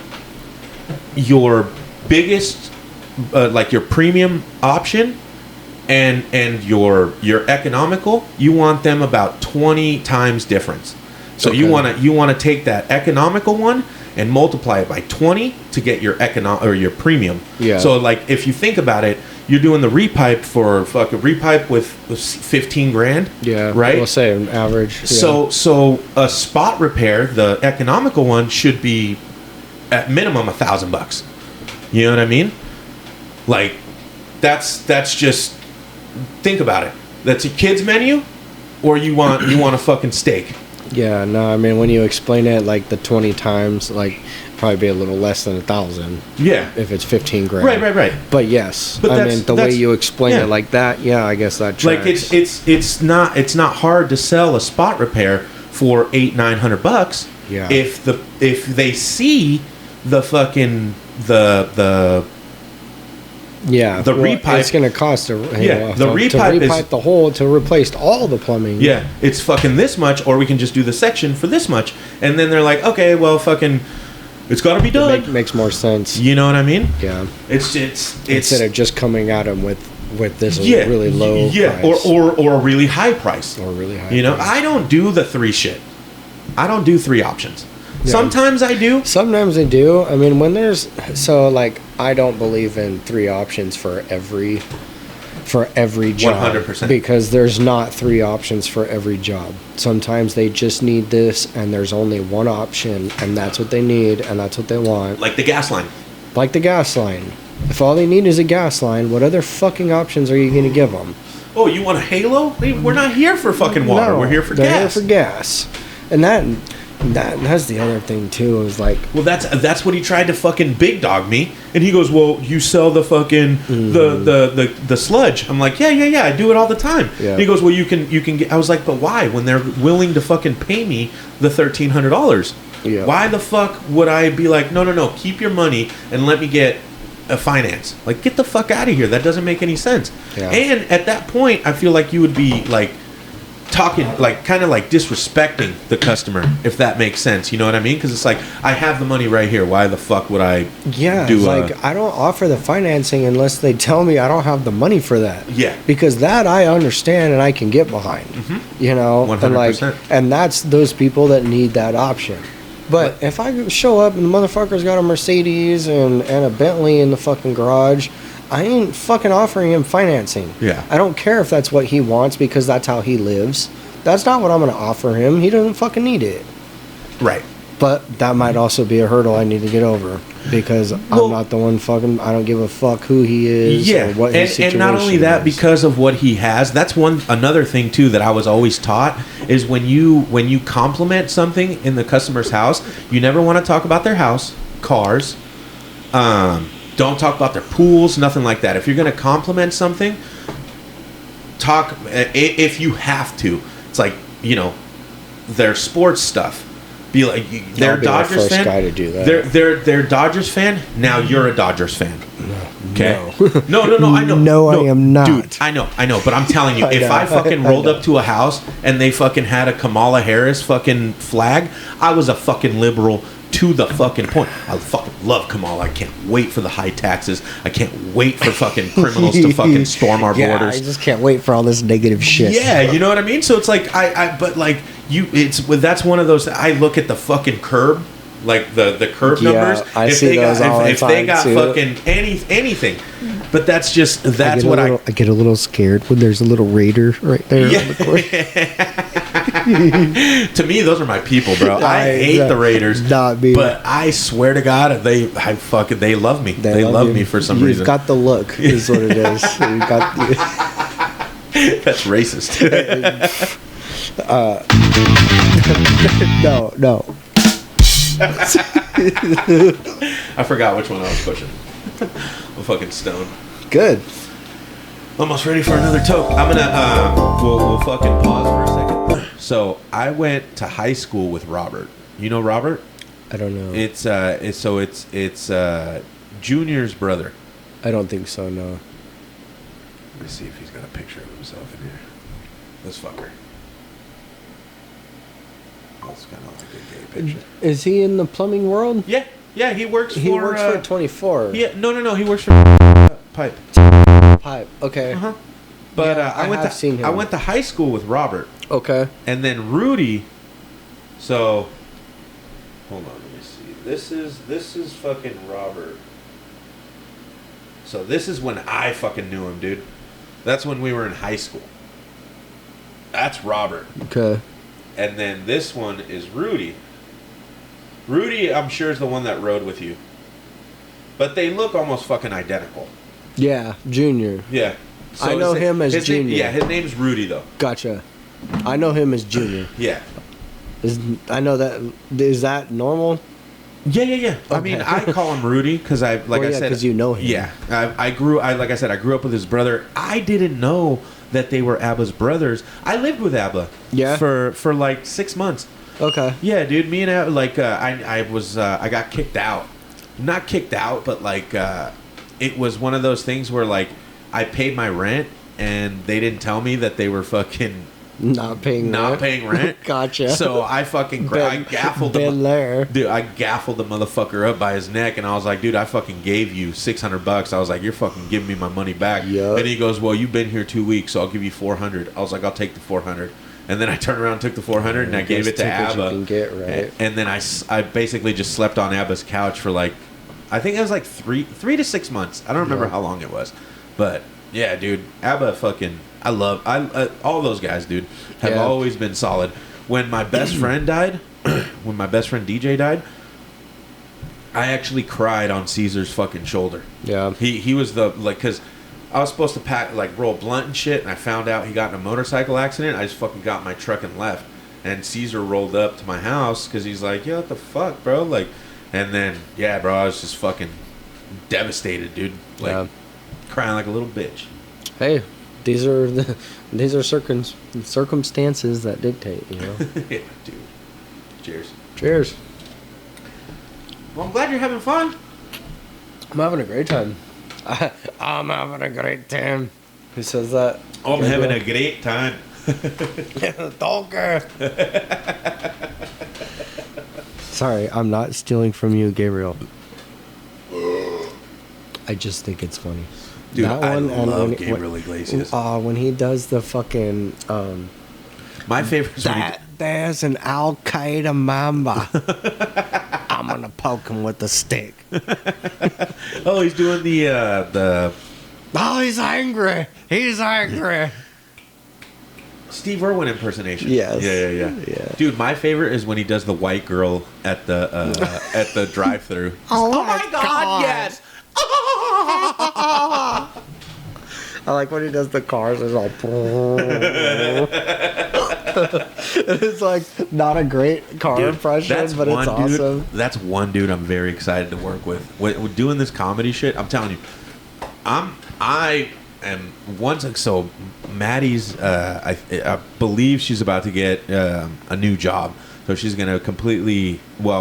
your biggest, like your premium option, and your economical. You want them about 20 times difference. So you want to take that economical one and multiply it by 20 to get your your premium. Yeah. So like if you think about it, you're doing the repipe for fucking repipe with 15 grand. Yeah. Right. We'll say an average. Yeah. So a spot repair, the economical one, should be at minimum $1,000. You know what I mean? Like that's just think about it. That's a kid's menu, or you want a fucking steak. Yeah, no, I mean, when you explain it like the 20 times, like, probably be a little less than 1,000. Yeah. If it's 15 grand. Right. But yes, but I mean, the way you explain it like that, yeah, I guess that tracks. Like, it's not hard to sell a spot repair for $800-900. Yeah. If they see the fucking, the repipe, it's going to cost the repipe is the hole to replace all the plumbing. Yeah, it's fucking this much, or we can just do the section for this much, and then they're like, okay, well, fucking, it's got to be done. It makes more sense. You know what I mean? Yeah. It's instead of just coming at them with this really low price. or a really high price. Or really high. You know, I don't do the 3 shit. I don't do 3 options. Yeah. Sometimes I do. Sometimes I do. I mean, when there's I don't believe in 3 options for every job. 100%. Because there's not 3 options for every job. Sometimes they just need this, and there's only one option, and that's what they need, and that's what they want. Like the gas line. Like the gas line. If all they need is a gas line, what other fucking options are you going to give them? Oh, you want a halo? We're not here for fucking water. No, we're here for they're gas. Here for gas. And that's the other thing too, is like, well, that's what he tried to fucking big dog me, and he goes, well, you sell the fucking the sludge. I'm like, yeah, I do it all the time. Yeah. He goes, well, you can get. I was like, but why, when they're willing to fucking pay me the $1,300? Yeah. Why the fuck would I be like, no, keep your money and let me get a finance? Like, get the fuck out of here. That doesn't make any sense. Yeah. And at that point, I feel like you would be like talking, like, kind of like disrespecting the customer, if that makes sense. You know what I mean? Because it's like, I have the money right here. Why the fuck would I do I don't offer the financing unless they tell me I don't have the money for that. Yeah. Because that I understand and I can get behind. Mm-hmm. You know? 100%. And that's those people that need that option. But if I show up and the motherfucker's got a Mercedes and a Bentley in the fucking garage, I ain't fucking offering him financing. Yeah. I don't care if that's what he wants because that's how he lives. That's not what I'm going to offer him. He doesn't fucking need it. Right. But that might also be a hurdle I need to get over because I'm not the one fucking. I don't give a fuck who he is. Yeah. Or what his situation and not only that, is. because of what he has. That's another thing too that I was always taught is when you compliment something in the customer's house, you never want to talk about their house, cars. Don't talk about their pools, nothing like that. If you're going to compliment something, talk if you have to. It's like, you know, their sports stuff. Be like, they're a Dodgers the first fan. Guy to do that. They're Dodgers fan. Now you're a Dodgers fan. Okay. No. I know. No, I am not. Dude, I know. But I'm telling you, if I fucking rolled up to a house and they fucking had a Kamala Harris fucking flag, I was a fucking liberal to the fucking point. I fucking love Kamala. I can't wait for the high taxes. I can't wait for fucking criminals to fucking storm our borders. I just can't wait for all this negative shit. Yeah, you know what I mean? So it's like but like that's one of those. I look at the fucking curb, like the curb numbers. I see those all the time if they got too. fucking anything, But that's what I get a little scared when there's a little raider right there on the court. To me, those are my people, bro. I hate the Raiders, not me. But I swear to God, they love me. They love me for some reason. You've got the look, is what it is. You got That's racist. No. I forgot which one I was pushing. I'm fucking stoned. Good. Almost ready for another toke. I'm gonna we'll fucking pause for a second. So I went to high school with Robert. You know Robert? I don't know. It's Junior's brother. I don't think so. No. Let me see if he's got a picture of himself in here. This fucker. That's kind of like a gay picture. Is he in the plumbing world? Yeah. He works for. He works for 24. Yeah. No. He works for Pipe. Pipe. Okay. Uh-huh. But Yeah, I have seen him. I went to high school with Robert. Okay. And then Rudy. So, hold on, let me see. This is fucking Robert. So this is when I fucking knew him, dude. That's when we were in high school. That's Robert. Okay. And then this one is Rudy. Rudy, I'm sure, is the one that rode with you. But they look almost fucking identical. Yeah, Junior. Yeah. So I know him as Junior. His name's Rudy, though. Gotcha. I know him as Junior. Yeah. I know that. Is that normal? Yeah. Okay. I mean, I call him Rudy because I said, because you know him. Yeah, I grew up with his brother. I didn't know that they were Abba's brothers. I lived with Abba. Yeah. For like 6 months. Okay. Yeah, dude. Me and Abba, I got kicked out. Not kicked out, but it was one of those things where I paid my rent and they didn't tell me that they were fucking. Not paying rent. Gotcha. So I fucking I gaffled dude. I gaffled the motherfucker up by his neck, and I was like, dude, I fucking gave you $600. I was like, you're fucking giving me my money back. Yep. And he goes, well, you've been here 2 weeks, so I'll give you $400. I was like, I'll take the $400. And then I turned around, and took the $400, and I gave it to Abba. You can get, right? And then I basically just slept on Abba's couch for I think it was 3 to 6 months. I don't remember how long it was, but yeah, dude, Abba fucking. I love all those guys, dude. Have always been solid. When my best friend died, when my best friend DJ died, I actually cried on Caesar's fucking shoulder. Yeah. He was because I was supposed to roll blunt and shit, and I found out he got in a motorcycle accident. I just fucking got in my truck and left. And Caesar rolled up to my house because he's like, "Yo, what the fuck, bro?" And then bro, I was just fucking devastated, dude. Crying like a little bitch. Hey. These are circumstances that dictate, you know. Yeah, dude. Cheers. Cheers. Well, I'm glad you're having fun. I'm having a great time. I'm having a great time. Who says that? Oh, I'm having a great time. Talker. Sorry, I'm not stealing from you, Gabriel. I just think it's funny. Dude, that I one, love Gabriel Iglesias. When he does the fucking... my favorite is there's an Al Qaeda Mamba. I'm going to poke him with a stick. Oh, he's doing the... Oh, he's angry. He's angry. Steve Irwin impersonation. Yes. Yeah. Dude, my favorite is when he does the white girl at the drive-thru. Oh my God, yes. I like when he does the cars. It's like, it's like not a great car impression, but it's awesome. That's one dude I'm very excited to work with. When doing this comedy shit, I'm telling you, I am once. So Maddie's, I believe she's about to get a new job, so she's gonna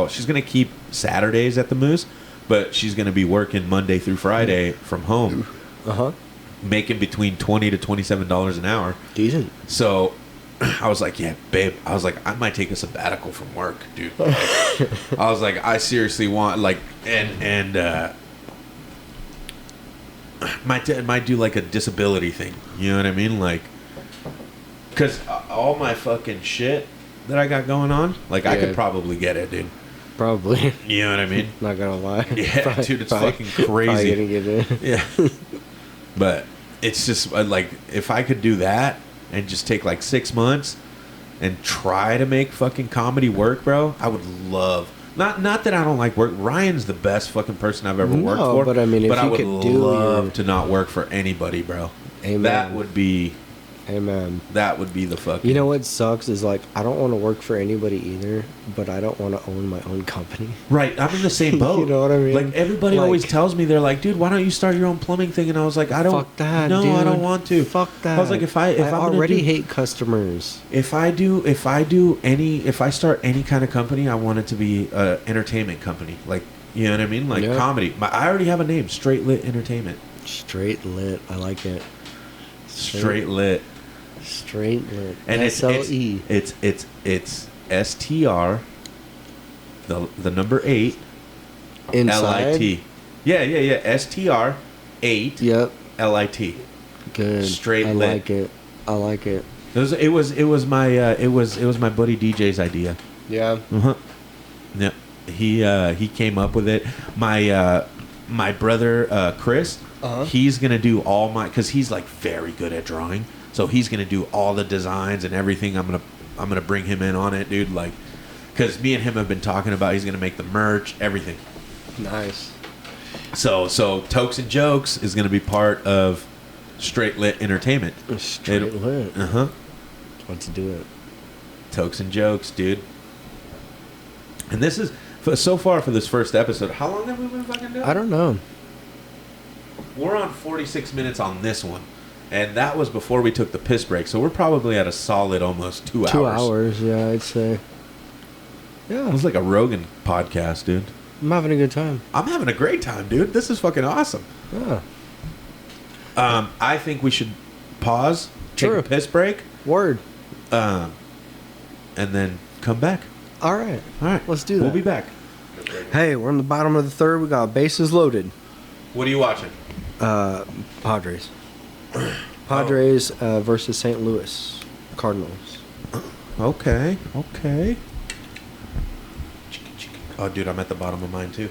she's gonna keep Saturdays at the Moose. But she's going to be working Monday through Friday from home. Uh-huh. Making between $20 to $27 an hour. Decent. So I was like, yeah, babe. I was like, I might take a sabbatical from work, dude. I was like, I seriously want, might do a disability thing. You know what I mean? Because all my fucking shit that I got going on, I could probably get it, dude. Probably. You know what I mean? Not gonna lie. Yeah, dude, it's fucking crazy. Probably gonna get it. Yeah. But it's just like, if I could do that and just take like 6 months and try to make fucking comedy work, bro, I would love. Not that I don't like work. Ryan's the best fucking person I've ever worked for. But I mean, if I you would could do love to not work for anybody, bro. Amen. That would be. Amen. That would be the fucking. You know what sucks is like I don't want to work for anybody either, but I don't want to own my own company. Right, I'm in the same boat. You know what I mean? Like everybody Like- always tells me, they're like, "Dude, why don't you start your own plumbing thing?" And I was like, "I don't." Fuck that, No, dude. I don't want to. Fuck that. I was like, if I already hate customers. if I start any kind of company, I want it to be an entertainment company. Like, you know what I mean? Like Yeah. comedy. I already have a name, Straight Lit Entertainment. Straight lit. I like it. Straight Lit. Straight lit. And SLE. it's STR the number 8 Inside. LIT. Yeah. STR 8 Yep. LIT. Good. Straight I lit. like it. I like it. It was my buddy DJ's idea. Yeah. Uh-huh. Yeah. He came up with it. My brother Chris, Uh-huh. he's gonna do all my, because he's like very good at drawing. So he's gonna do all the designs and everything. I'm gonna bring him in on it, dude. Like, because me and him have been talking about, he's gonna make the merch, everything. Nice. So Tokes and Jokes is gonna be part of Straight Lit Entertainment. Straight lit. Uh-huh. Let's do it. Tokes and Jokes, dude. And this is so far for this first episode. How long have we been fucking doing? I don't know. We're on 46 minutes on this one. And that was before we took the piss break. So we're probably at a solid almost 2 hours. 2 hours, yeah, I'd say. It Yeah. was like a Rogan podcast, dude. I'm having a good time. I'm having a great time, dude. This is fucking awesome. Yeah. I think we should pause, take Sure. a piss break, Word. and then come back. All right. All right. Let's do that. We'll be back. Hey, we're in the bottom of the third. We got bases loaded. What are you watching? Padres. Padres versus St. Louis Cardinals. Okay. Oh, dude, I'm at the bottom of mine, too.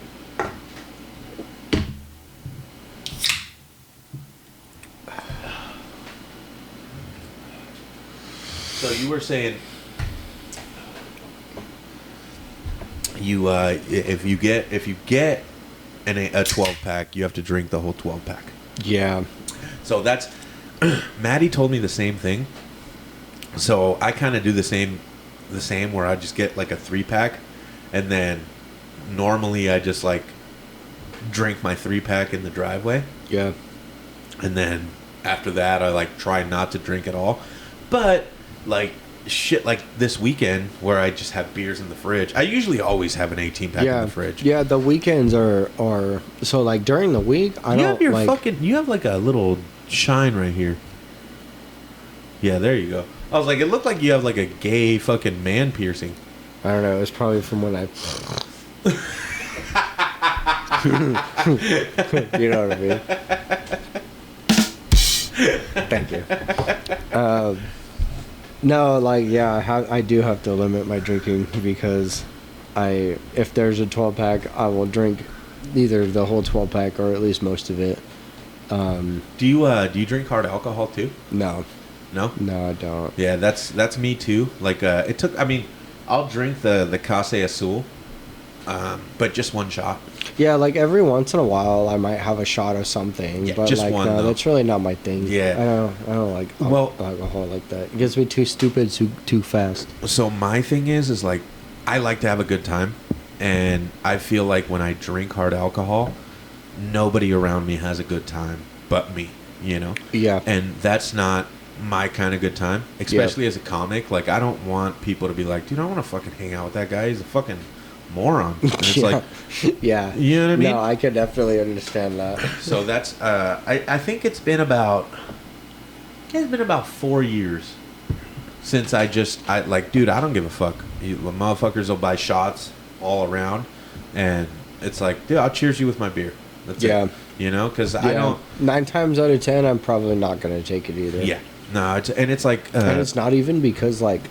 So you were saying if you get a 12 pack, you have to drink the whole 12 pack. Yeah. So that's Maddie told me the same thing. So I kind of do the same where I just get like a 3-pack, and then normally I just like drink my 3-pack in the driveway, Yeah. and then after that I like try not to drink at all. But like shit, like this weekend where I just have beers in the fridge. I usually always have an 18-pack in the fridge. Yeah, the weekends are so like during the week I You don't have your like you have like a little shine right here. Yeah, there you go. I was like, it looked like you have like a gay fucking man piercing. I don't know, it's probably from when I you know what I mean? Thank you. No, like yeah, I do have to limit my drinking because if there's a 12-pack, I will drink either the whole 12-pack or at least most of it. Do you drink hard alcohol too? No, No? I don't. Yeah, that's me too. Like I'll drink the Case Azul, but just one shot. Yeah, like every once in a while, I might have a shot of something. Yeah, but just like, one, no, though. that's really not my thing. Yeah. I don't like Well- alcohol like that. It gets me too stupid too fast. So my thing is like, I like to have a good time, and I feel like when I drink hard alcohol, nobody around me has a good time but me, you know? Yeah. And that's not my kind of good time, especially as a comic. Like, I don't want people to be like, dude, I don't want to fucking hang out with that guy. He's a fucking moron. And it's like, yeah. you know what I mean? No, I could definitely understand that. So that's I think it's been about 4 years since I like, dude, I don't give a fuck. Motherfuckers will buy shots all around, and it's like, dude, I'll cheers you with my beer. That's it. You know, because I don't. 9 times out of 10, I'm probably not gonna take it either. Yeah. No, it's like. And it's not even because like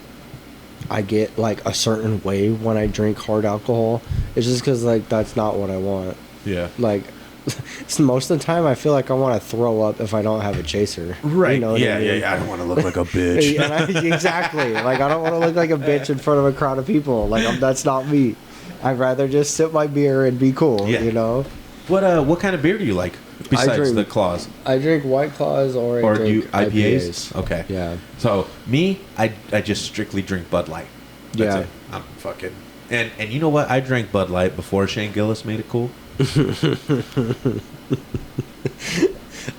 I get like a certain way when I drink hard alcohol. It's just because like that's not what I want. Yeah. Like most of the time I feel like I want to throw up if I don't have a chaser. Right. You know what I mean? Yeah. I don't want to look like a bitch. Exactly. Like, I don't want to look like a bitch in front of a crowd of people. Like, that's not me. I'd rather just sip my beer and be cool, Yeah. you know? What kind of beer do you like besides the Claws? I drink White Claws or I drink IPAs. Okay. Yeah. So me, I just strictly drink Bud Light. That's it. I'm fucking and you know what? I drank Bud Light before Shane Gillis made it cool.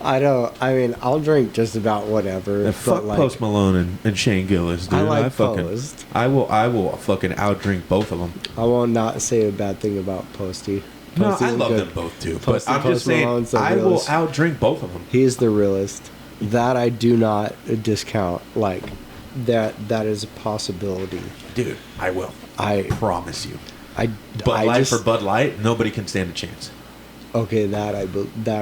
I'll drink just about whatever. And fuck Post Malone and Shane Gillis, dude. I like Post. I will fucking outdrink both of them. I will not say a bad thing about Posty. No, Posty I love good. them both too. Posty, But I'm just saying, I will outdrink both of them. He is the realest. That I do not discount. Like, that is a possibility. Dude, I will. I promise you. Bud Light for Bud Light, nobody can stand a chance. Okay, that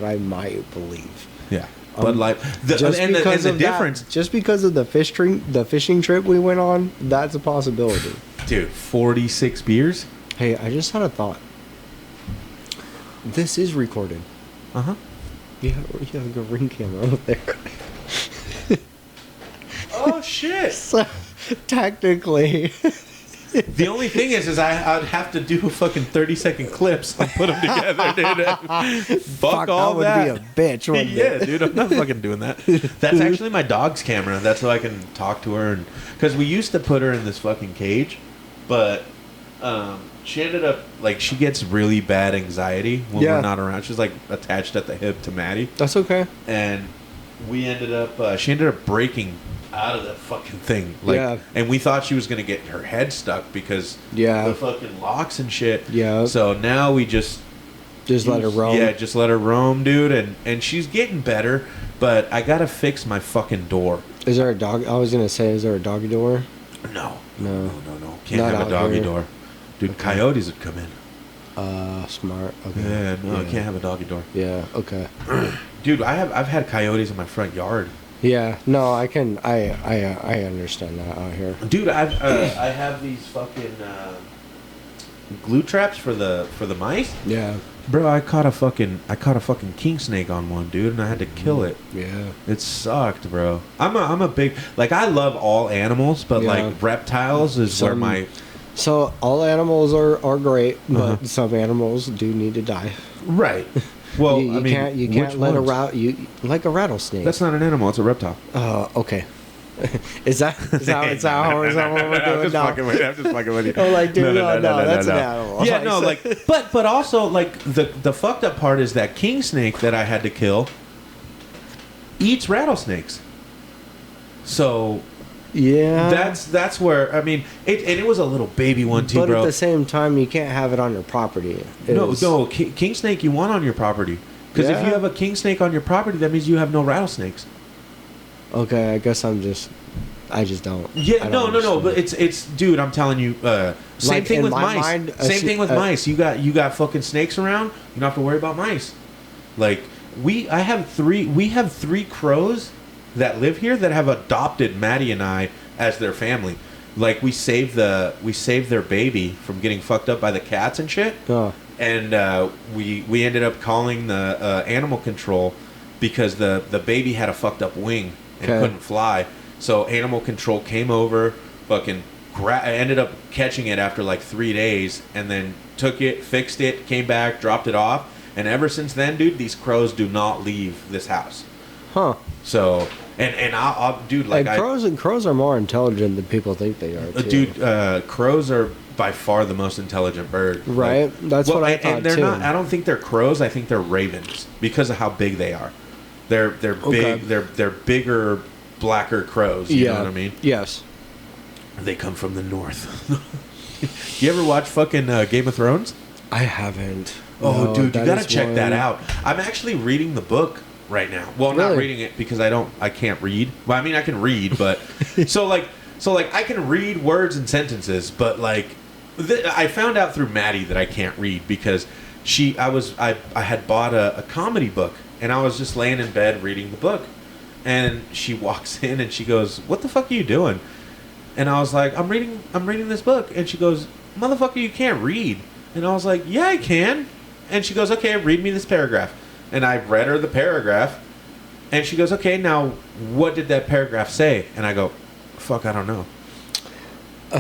I might believe. Yeah, Bud Light. The difference, just because of the fishing trip we went on, that's a possibility. Dude, 46 beers. Hey, I just had a thought. This is recorded. You have a good ring camera over there. Oh shit! So, technically. The only thing is I'd have to do fucking 30-second clips and put them together, dude. Fuck all that. Would be a bitch, wouldn't Yeah, it? dude, I'm not fucking doing that. That's actually my dog's camera. That's so I can talk to her, and because we used to put her in this fucking cage, but she ended up like she gets really bad anxiety when we're not around. She's like attached at the hip to Maddie. That's okay. And we ended up she ended up breaking out of that fucking thing, like, and we thought she was gonna get her head stuck because the fucking locks and shit. Yeah. So now we just let her roam. Yeah, just let her roam, dude, and she's getting better. But I gotta fix my fucking door. Is there a dog? I was gonna say, is there a doggy door? No. Can't Not have a doggy here. door, dude. Okay. Coyotes would come in. Smart. Okay. Yeah, no, I can't have a doggy door. Yeah. Okay. Dude, I've had coyotes in my front yard. Yeah, no, I can. I understand that out here, dude. I have these fucking glue traps for the mice. Yeah, bro. I caught a fucking king snake on one, dude, and I had to kill it. Yeah, it sucked, bro. I'm a big like I love all animals, but like reptiles is where my. So all animals are great, but some animals do need to die. Right. Well, you can't let like a rattlesnake. That's not an animal; it's a reptile. Okay. Is that how we're doing now? I'm just fucking with you. I'm like, dude, no, that's an animal. Yeah, no, like, but also like the fucked up part is that king snake that I had to kill eats rattlesnakes. So. Yeah, that's where I mean it was a little baby one too, but bro. At the same time, you can't have it on your property. No, king snake you want on your property because if you have a king snake on your property, that means you have no rattlesnakes. Okay, I guess I just don't. Yeah, no, but it's dude. I'm telling you, same thing with mice. Same thing with mice. You got fucking snakes around. You don't have to worry about mice. Like we have three crows that live here that have adopted Maddie and I as their family. Like we saved their baby from getting fucked up by the cats and shit. And we ended up calling the animal control because the baby had a fucked up wing and couldn't fly. So animal control came over, fucking ended up catching it after like 3 days, and then took it, fixed it, came back, dropped it off, and ever since then, dude, these crows do not leave this house. So. And I'll dude, like crows are more intelligent than people think they are. Too. Dude, crows are by far the most intelligent bird. Right, that's what I thought and they're too. not. I don't think they're crows. I think they're ravens because of how big they are. They're big. They're bigger, blacker crows. You know what I mean? Yes. They come from the north. You ever watch fucking Game of Thrones? I haven't. Oh, dude, you gotta check that out. I'm actually reading the book right now. Well, I'm not reading it because I can't read. Well, I mean I can read, but so I can read words and sentences, but like I found out through Maddie that I can't read because I had bought a comedy book and I was just laying in bed reading the book, and she walks in and she goes, "What the fuck are you doing?" And I was like, I'm reading this book," and she goes, "Motherfucker, you can't read." And I was like, "Yeah, I can." And she goes, okay, read me this paragraph. And I read her the paragraph. And she goes, okay, now what did that paragraph say? And I go, fuck, I don't know.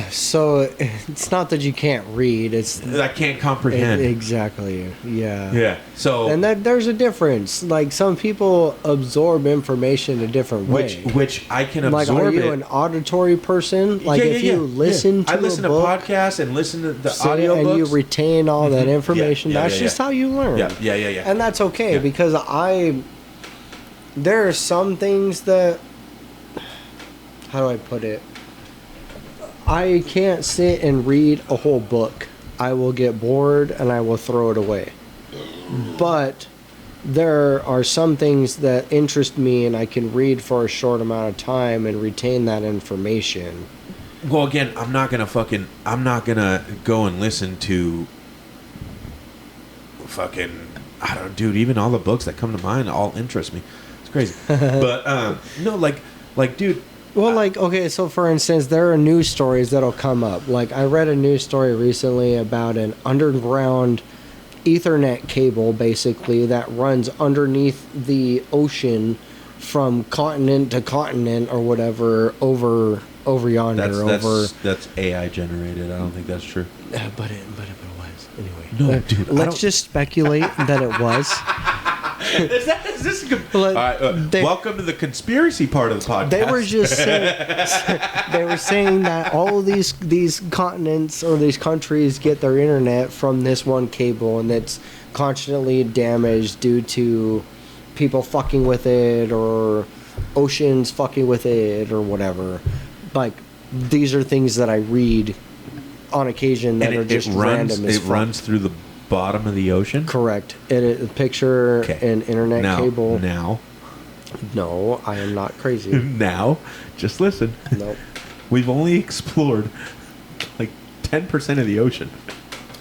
So it's not that you can't read. It's I can't comprehend. Exactly. Yeah. Yeah. So and there's a difference. Like some people absorb information a different way. Which I can like, absorb. Are you an auditory person? Like if you listen to I listen a book, to podcasts and listen to the audio and books. you retain all that information. That's just how you learn. Yeah. And that's okay because there are some things that, how do I put it? I can't sit and read a whole book. I will get bored and I will throw it away. But there are some things that interest me and I can read for a short amount of time and retain that information. Well, again, I'm not gonna go and listen to fucking, I don't, dude, even all the books that come to mind all interest me. It's crazy. But, no, like, dude, well, like, okay, so for instance, there are news stories that'll come up. Like, I read a news story recently about an underground Ethernet cable, basically, that runs underneath the ocean from continent to continent or whatever over yonder. That's AI generated. I don't think that's true. But it was. Anyway. No, dude. Let's just speculate that it was. Is this a good... All right, welcome to the conspiracy part of the podcast. They were just saying that all of these continents or these countries get their internet from this one cable, and it's constantly damaged due to people fucking with it or oceans fucking with it or whatever. Like, these are things that I read on occasion that are just random as fuck. It runs through the bottom of the ocean? Correct. A picture and internet cable. Now. No, I am not crazy. Now, just listen. Nope. We've only explored like 10% of the ocean.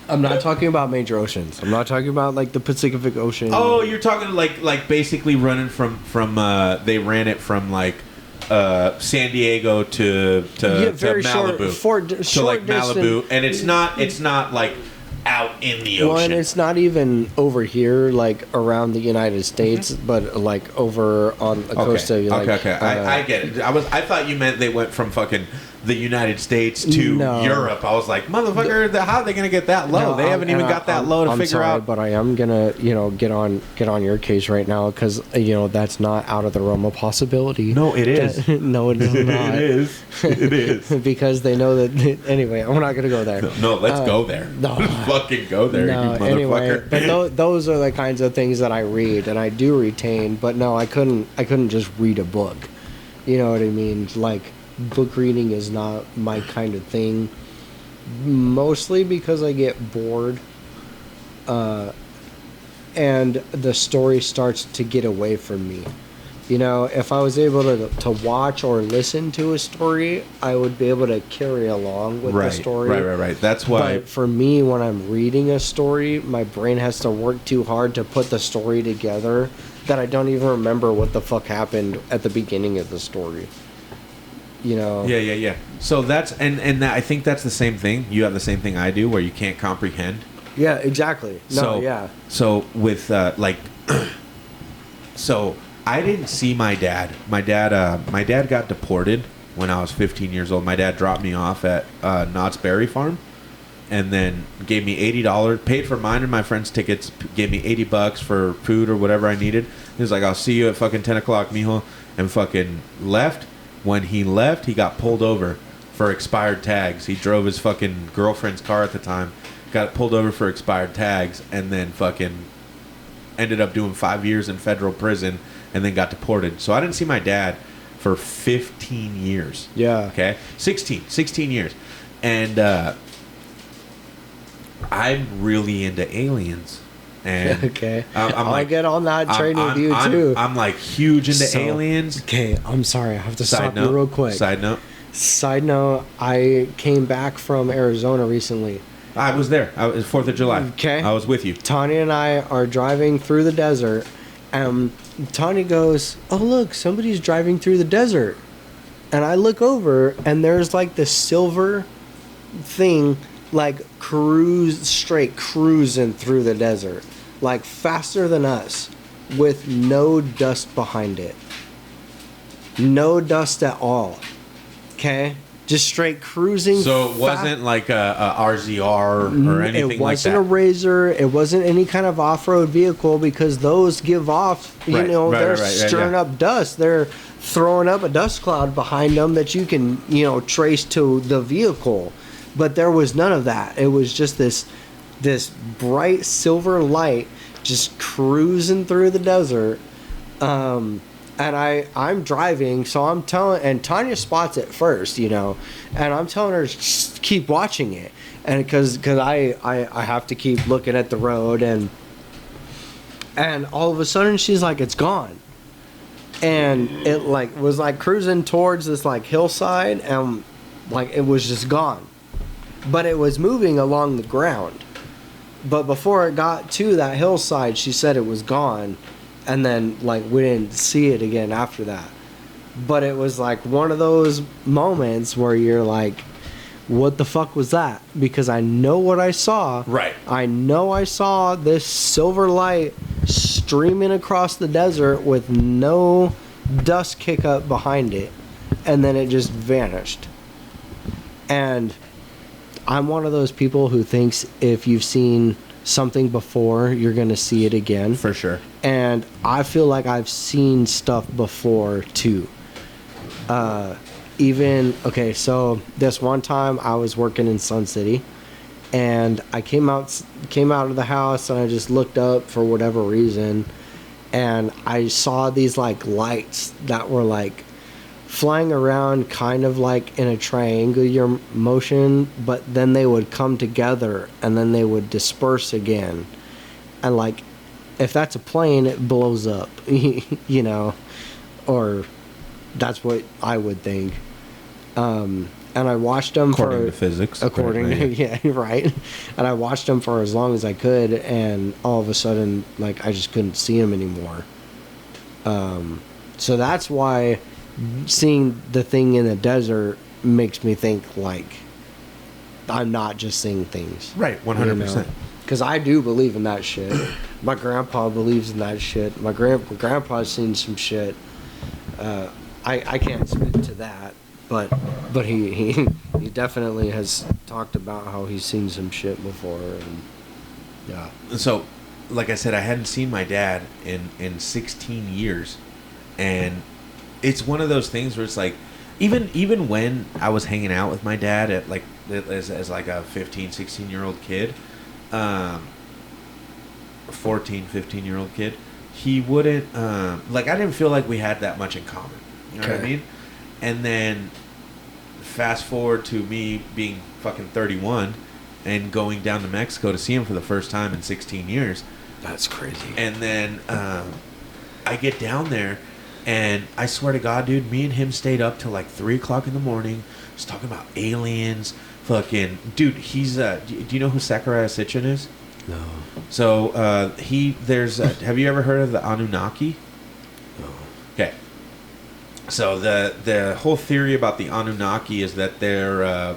I'm not talking about major oceans. I'm not talking about like the Pacific Ocean. Oh, you're talking like basically running from they ran it from like San Diego to Malibu. Short Malibu, and it's not like out in the ocean. Well, and it's not even over here, like around the United States, but like over on the coast of. Like, okay. I get it. I thought you meant they went from fucking the United States to Europe. I was like, motherfucker, how are they gonna get that low? They haven't even got that low to figure out. But I am gonna, get on your case right now because that's not out of the realm of possibility. No, it is. No, it is not. It is. Because they know that. Anyway, I'm not gonna go there. No, let's go there. No, fucking go there, no, you motherfucker. Anyway, but those are the kinds of things that I read and I do retain. But no, I couldn't just read a book. You know what I mean? Like, book reading is not my kind of thing. Mostly because I get bored. And the story starts to get away from me. If I was able to watch or listen to a story, I would be able to carry along with the story. Right. That's why. But for me, when I'm reading a story, my brain has to work too hard to put the story together that I don't even remember what the fuck happened at the beginning of the story. Yeah. So that's and I think that's the same thing. You have the same thing I do, where you can't comprehend. Yeah, exactly. So with so I didn't see my dad. My dad got deported when I was 15 years old. My dad dropped me off at Knott's Berry Farm, and then gave me $80, paid for mine and my friend's tickets, gave me $80 for food or whatever I needed. He was like, "I'll see you at fucking 10 o'clock, mijo," and fucking left. When he left, he got pulled over for expired tags. He drove his fucking girlfriend's car at the time, got pulled over for expired tags, and then fucking ended up doing 5 years in federal prison, and then got deported. So I didn't see my dad for 15 years. Yeah. Okay? 16 years. And I'm really into aliens. And okay. I'm I get on that train with you too. I'm like huge into aliens. Okay, I'm sorry. I have to stop you real quick. Side note, I came back from Arizona recently. I was there. It was 4th of July. Okay. I was with you. Tanya and I are driving through the desert. Tanya goes, "Oh, look, somebody's driving through the desert." And I look over, and there's like this silver thing, like cruising through the desert. like faster than us, with no dust behind it. No dust at all. Okay? Just straight cruising. So it wasn't like a RZR or anything like that? It wasn't a Razor. It wasn't any kind of off-road vehicle, because those give off, they're stirring up dust. They're throwing up a dust cloud behind them that you can, trace to the vehicle. But there was none of that. It was just this bright silver light just cruising through the desert. And I'm driving, so I'm telling, and Tanya spots it first, and I'm telling her, just keep watching it, and because I have to keep looking at the road, and all of a sudden she's like, it's gone, and it like was like cruising towards this like hillside, and like it was just gone, but it was moving along the ground, but before it got to that hillside, she said it was gone. And then, like, we didn't see it again after that. But it was, like, one of those moments where you're like, what the fuck was that? Because I know what I saw. Right. I know I saw this silver light streaming across the desert with no dust kick up behind it. And then it just vanished. And I'm one of those people who thinks if you've seen something before, you're going to see it again. For sure. And I feel like I've seen stuff before too. So this one time I was working in Sun City, and I came out of the house, and I just looked up for whatever reason, and I saw these like lights that were like flying around kind of like in a triangular motion, but then they would come together and then they would disperse again. And like, if that's a plane, it blows up, or that's what I would think. And I watched them according to physics. Yeah, right. And I watched them for as long as I could, and all of a sudden, like, I just couldn't see them anymore. So that's why seeing the thing in the desert makes me think, like, I'm not just seeing things. Right, 100%. Because I do believe in that shit. My grandpa believes in that shit. My grandpa's seen some shit. I can't speak to that, but he definitely has talked about how he's seen some shit before, and yeah. So, like I said, I hadn't seen my dad in 16 years, and it's one of those things where it's like, even when I was hanging out with my dad at like as like a 15, 16-year-old kid, 14, 15-year-old kid, he wouldn't like, I didn't feel like we had that much in common. You know what I mean? And then fast forward to me being fucking 31 and going down to Mexico to see him for the first time in 16 years. That's crazy. And then I get down there, and I swear to God, dude, me and him stayed up till like 3 o'clock in the morning, just talking about aliens. Fucking dude, he's do you know who Zachariah Sitchin is? No. So there's have you ever heard of the Anunnaki? No. Okay. So the whole theory about the Anunnaki is that they're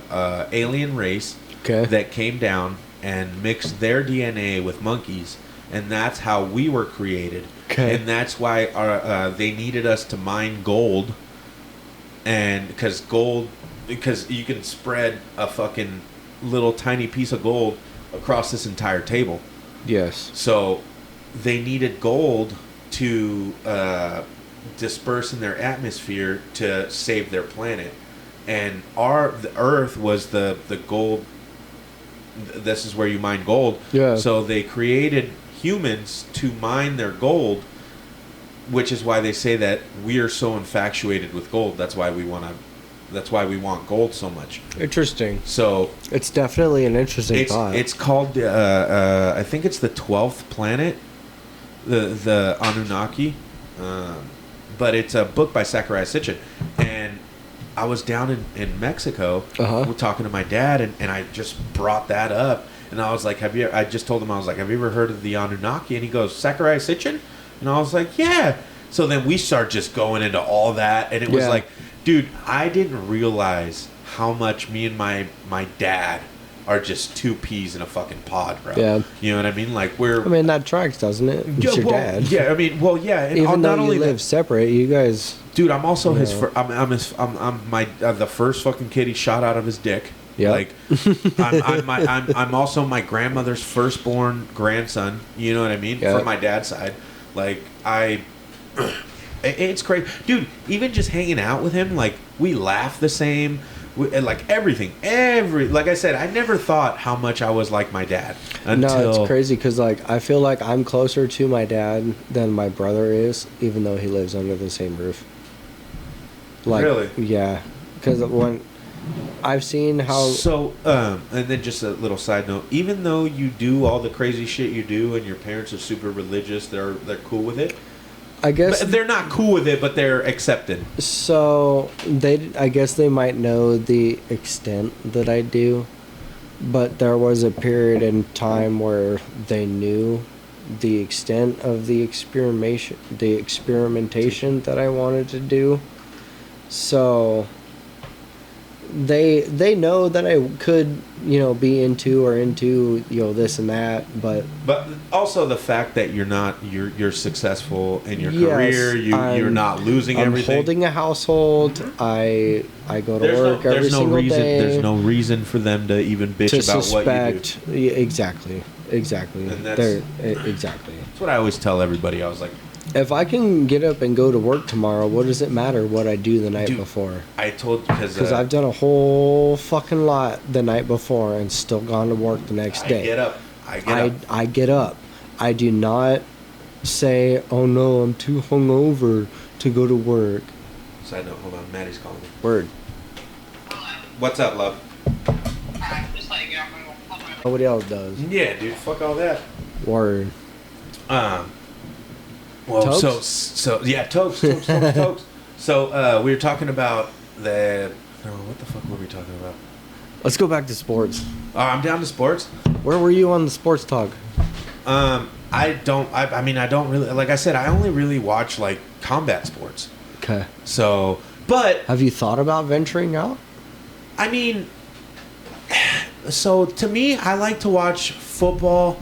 alien race that came down and mixed their DNA with monkeys, and that's how we were created. Okay. And that's why they needed us to mine gold, and because you can spread a fucking little tiny piece of gold across this entire table. Yes. So they needed gold to disperse in their atmosphere to save their planet, and the Earth was the gold. This is where you mine gold. Yeah. So they created humans to mine their gold, which is why they say that we are so infatuated with gold. That's why we want gold so much. Interesting. So it's definitely an interesting thought. It's called I think it's the 12th planet, the Anunnaki, but it's a book by Zachariah Sitchin. And I was down in Mexico, talking to my dad, and I just brought that up, and I was like, I just told him, I was like, have you ever heard of the Anunnaki? And he goes, Zachariah Sitchin? And I was like, yeah. So then we start just going into all that, and it was like, dude, I didn't realize how much me and my dad are just two peas in a fucking pod, bro. Yeah. You know what I mean? Like I mean, that tracks, doesn't it? It's your dad. Yeah, I mean, well, yeah. And Even though not you only live separate, you guys. dude, I'm also you his. know. I'm my the first fucking kid he shot out of his dick. Yep. Like, I'm also my grandmother's firstborn grandson. You know what I mean? Yep. From my dad's side, like it's crazy, dude. Even just hanging out with him, like we laugh the same. And like everything, like I said, I never thought how much I was like my dad until. No, it's crazy because like I feel like I'm closer to my dad than my brother is, even though he lives under the same roof. Like, really? Yeah, because when I've seen how. So, and then just a little side note: even though you do all the crazy shit you do, and your parents are super religious, they're cool with it. I guess But they're not cool with it, but they're accepted. So I guess they might know the extent that I do, but there was a period in time where they knew the extent of the experimentation that I wanted to do. So they know that I could, be into this and that, but also the fact that you're successful in your yes, career, you're not losing everything. I'm holding a household. I go to work every single day. There's no reason for them to even bitch about what you do. Yeah, exactly. And Exactly. That's what I always tell everybody. I was like, if I can get up and go to work tomorrow, what does it matter what I do the night before? I told because I've done a whole fucking lot the night before and still gone to work the next day. I get up. I do not say, "Oh no, I'm too hungover to go to work." Side note, hold on, Maddie's calling me. Word. What's up, love? Nobody else does. Yeah, dude, fuck all that. Word. Well, Tokes? so yeah, Tokes. So we were talking about what the fuck were we talking about? Let's go back to sports. I'm down to sports. Where were you on the sports talk? I don't really, like I said, I only really watch like combat sports. Okay. So, but have you thought about venturing out? I mean, so to me, I like to watch football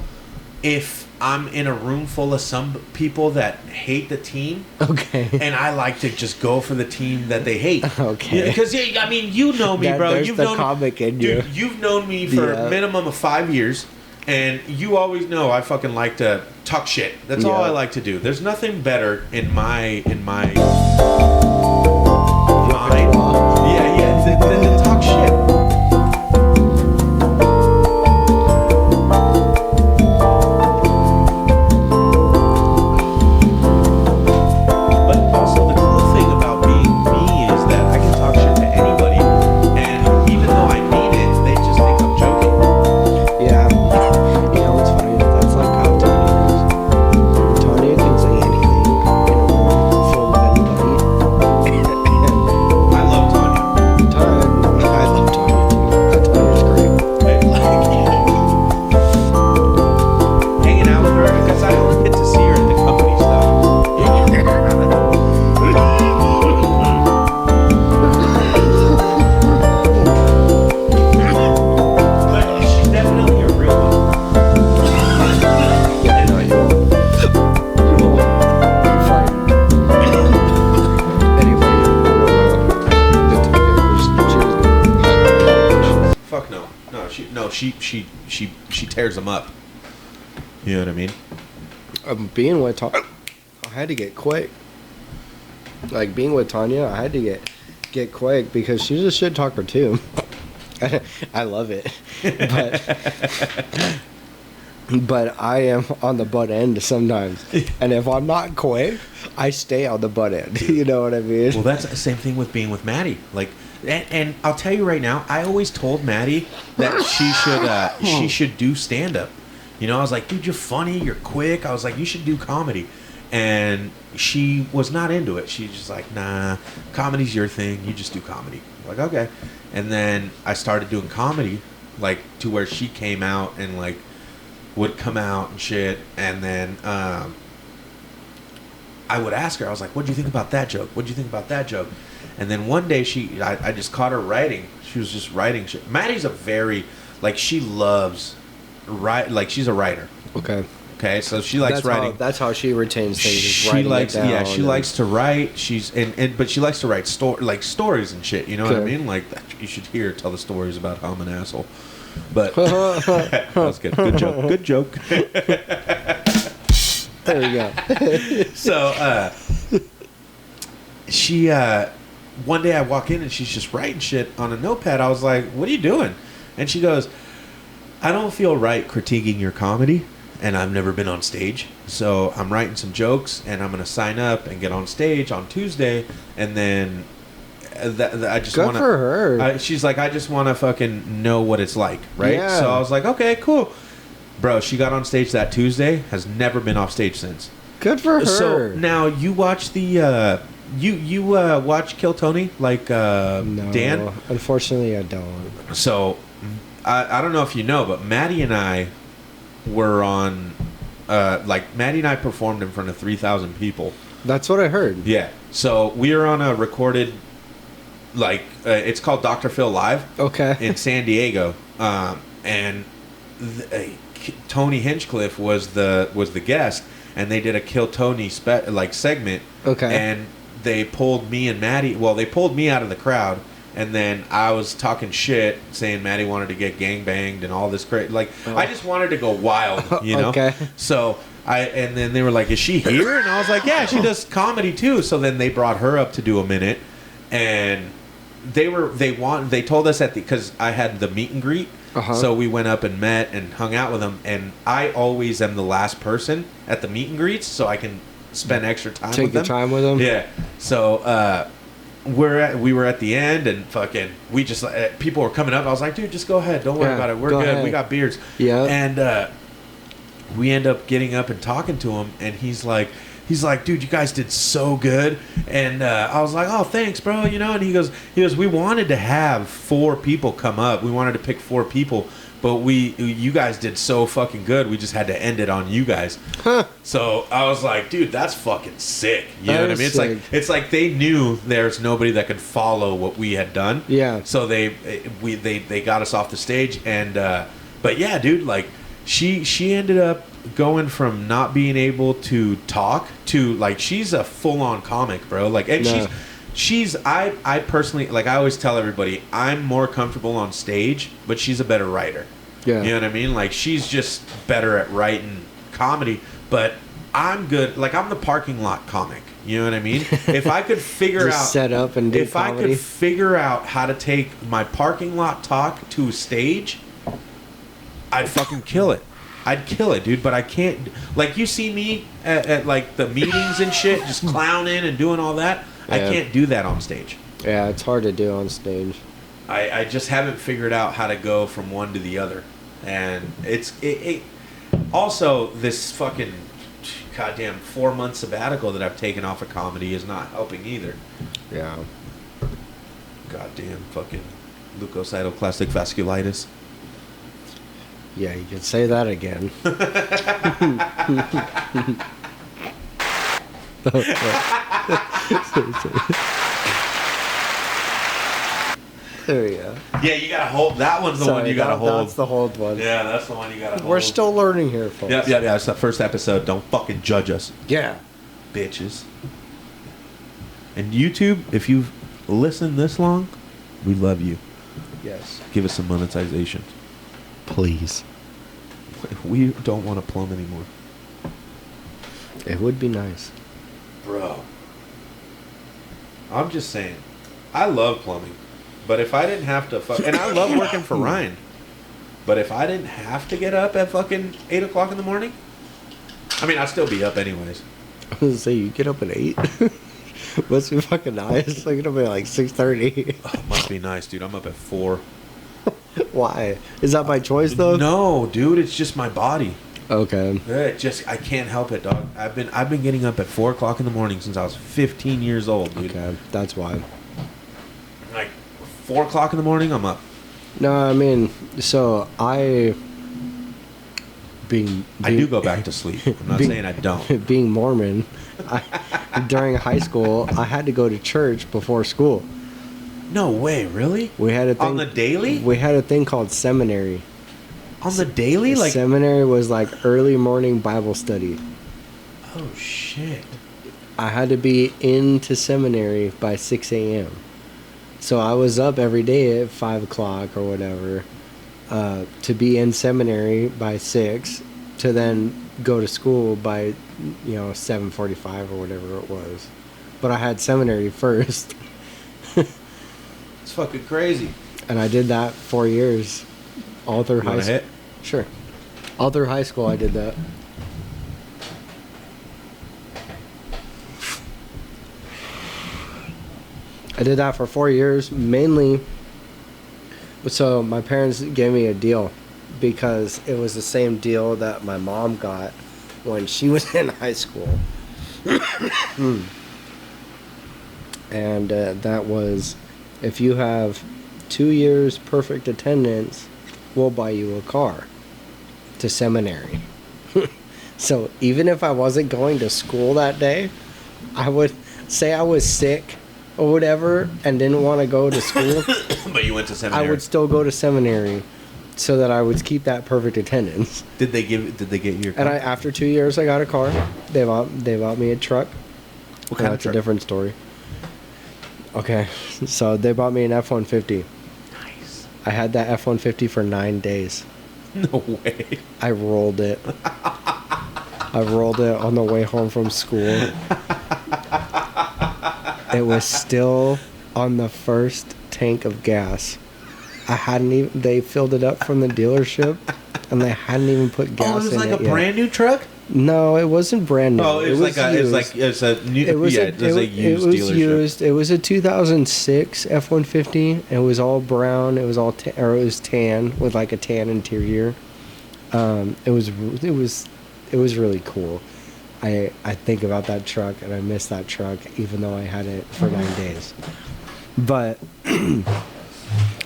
if I'm in a room full of some people that hate the team. Okay. And I like to just go for the team that they hate. Okay. Because, you know me, bro. There's the comic in you. Dude, you've known me for a minimum of 5 years. And you always know I fucking like to talk shit. That's all I like to do. There's nothing better in my mind. Yeah, than to talk shit. She tears them up. You know what I mean? Being with Tanya, I had to get quick. Like being with Tanya, I had to get quick because she's a shit talker too. I love it, but I am on the butt end sometimes. And if I'm not quick, I stay on the butt end. You know what I mean? Well, that's the same thing with being with Maddie. Like. And I'll tell you right now, I always told Maddie that she should do stand up. I was like, dude, you're funny, you're quick. I was like, you should do comedy. And she was not into it. She's just like, nah, comedy's your thing. You just do comedy. I'm like, okay. And then I started doing comedy, like to where she came out and like would come out and shit. And then I would ask her, I was like, what'd you think about that joke? What'd you think about that joke? And then one day I just caught her writing. She was just writing shit. Maddie's a very, like she loves write. Like she's a writer. Okay. Okay, so she likes writing. That's how she retains things. Is She writing likes, it down yeah, she likes to write. She's but she likes to write stories and shit. You know what I mean? Like you should hear her tell the stories about how I'm an asshole. But that was good. Good joke. Good joke. There we go. So she one day I walk in and she's just writing shit on a notepad. I was like, "What are you doing?" And she goes, "I don't feel right critiquing your comedy. And I've never been on stage, so I'm writing some jokes, and I'm gonna sign up and get on stage on Tuesday, and then I just Good want to." for her. She's like, "I just want to fucking know what it's like, right?" Yeah. So I was like, "Okay, cool, bro." She got on stage that Tuesday, has never been off stage since. Good for her. So now you watch the you watch Kill Tony like No, Dan? unfortunately, I don't. So I don't know if you know, but Maddie and I were on like Maddie and I performed in front of 3,000 people. That's what I heard. Yeah. So we were on a recorded like it's called Dr. Phil Live. Okay. In San Diego. And Tony Hinchcliffe was the guest, and they did a Kill Tony segment. Okay. And they pulled me and Maddie, well, they pulled me out of the crowd. And then I was talking shit, saying Maddie wanted to get gangbanged and all this crazy. Like, I just wanted to go wild, you know? Okay. So, and then they were like, "Is she here?" And I was like, "Yeah, she does comedy too." So then they brought her up to do a minute. And they told us because I had the meet and greet. Uh-huh. So we went up and met and hung out with them. And I always am the last person at the meet and greets, so I can spend extra time with them. Take your time with them? Yeah. So, we were at the end and fucking we just people were coming up. I was like, "Dude, just go ahead, don't worry about it, we're good, we got beers." Yeah. And we end up getting up and talking to him, and he's like, "Dude, you guys did so good." And I was like, "Oh, thanks, bro," you know. And he goes, "We wanted to have 4 people come up, we wanted to pick 4 people, but you guys did so fucking good, we just had to end it on you guys." Huh. So I was like, "Dude, that's fucking sick." You know what I mean? It's like they knew there's nobody that could follow what we had done. Yeah. So they got us off the stage, and but yeah, dude, like she ended up going from not being able to talk to like she's a full on comic, bro. Like, and she's I personally, like, I always tell everybody I'm more comfortable on stage, but she's a better writer. Yeah. You know what I mean? Like, she's just better at writing comedy, but I'm good. Like, I'm the parking lot comic. You know what I mean? If I could figure out set up and do if comedy. I could figure out how to take my parking lot talk to a stage, I'd fucking kill it. I'd kill it, dude. But I can't. Like, you see me at like the meetings and shit, just clowning and doing all that. I can't do that on stage. Yeah, it's hard to do on stage. I just haven't figured out how to go from one to the other, and it also this fucking goddamn 4-month sabbatical that I've taken off of comedy is not helping either. Yeah. Goddamn fucking leukocytoclastic vasculitis. Yeah, you can say that again. There we go. Yeah, you gotta hold. That one's the one you gotta hold. That's the hold one. Yeah, that's the one you gotta hold. We're still learning here, folks. Yeah. It's the first episode. Don't fucking judge us, Yeah. bitches. And YouTube, if you've listened this long, we love you. Yes. Give us some monetization. Please. We don't want to plumb anymore. It would be nice. Bro. I'm just saying. I love plumbing. But if I didn't have to and I love working for Ryan. But if I didn't have to get up at fucking 8 o'clock in the morning, I mean, I'd still be up anyways. I was gonna say, you get up at 8? Must be fucking nice. I get up at like 6:30. Oh, must be nice, dude. I'm up at 4. Why? Is that by choice though? No, dude. It's just my body. Okay. I can't help it, dog. I've been getting up at 4 o'clock in the morning since I was 15 years old, dude. Okay, that's why. Like 4 o'clock in the morning, I'm up. No, I mean, so I do go back to sleep. I'm not saying I don't. Being Mormon, during high school, I had to go to church before school. No way, really? We had a thing On the daily? We had a thing called seminary. On the daily? Like, seminary was like early morning Bible study. oh shit. I had to be into seminary by 6 a.m. So I was up every day at 5 o'clock or whatever to be in seminary by 6 to then go to school by 7:45 or whatever it was. But I had seminary first. It's fucking crazy. And I did that 4 years. All through high school. Sure. All through high school I did that. I did that for 4 years, mainly. So my parents gave me a deal because it was the same deal that my mom got when she was in high school. And that was, if you have 2 years perfect attendance, we'll buy you a car to seminary. So even if I wasn't going to school that day, I would say I was sick or whatever and didn't want to go to school. But you went to seminary. I would still go to seminary so that I would keep that perfect attendance. Did they get you your car? And after 2 years I got a car. They bought me a truck. What kind of That's truck? a different story. Okay, so they bought me an F-150. Nice. I had that F-150 for 9 days. No way. I rolled it. I rolled it on the way home from school. It was still on the first tank of gas. They filled it up from the dealership, and they hadn't even put gas in it. Oh, it was like a brand new truck? No, it wasn't brand new. Oh, it was a new. It was a used dealership. Used. It was a 2006 F-150. It was all brown. It was all it was tan with like a tan interior. It was really cool. I think about that truck and I miss that truck even though I had it for 9 days. But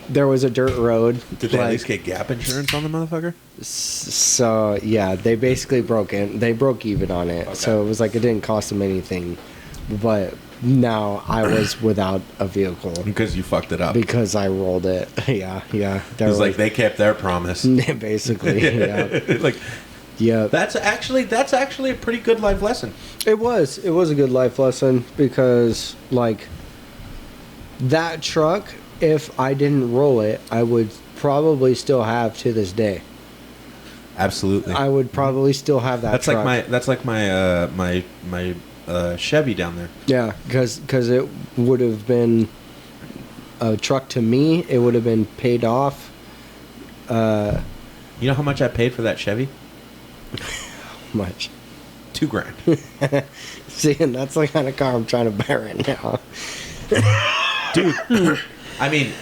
there was a dirt road. Did they at least get gap insurance on the motherfucker? So yeah, they basically broke even on it. Okay. So it was like it didn't cost them anything. But now I was without a vehicle because you fucked it up. Because I rolled it. Yeah. It was like they kept their promise. Basically, yeah. Like, yeah. That's actually a pretty good life lesson. It was a good life lesson because like that truck, if I didn't roll it, I would probably still have to this day. Absolutely. I would probably still have that truck. That's like my Chevy down there. Yeah, because it would have been a truck to me. It would have been paid off. You know how much I paid for that Chevy? How much? $2,000. See, and that's the kind of car I'm trying to buy right now. Dude, I mean,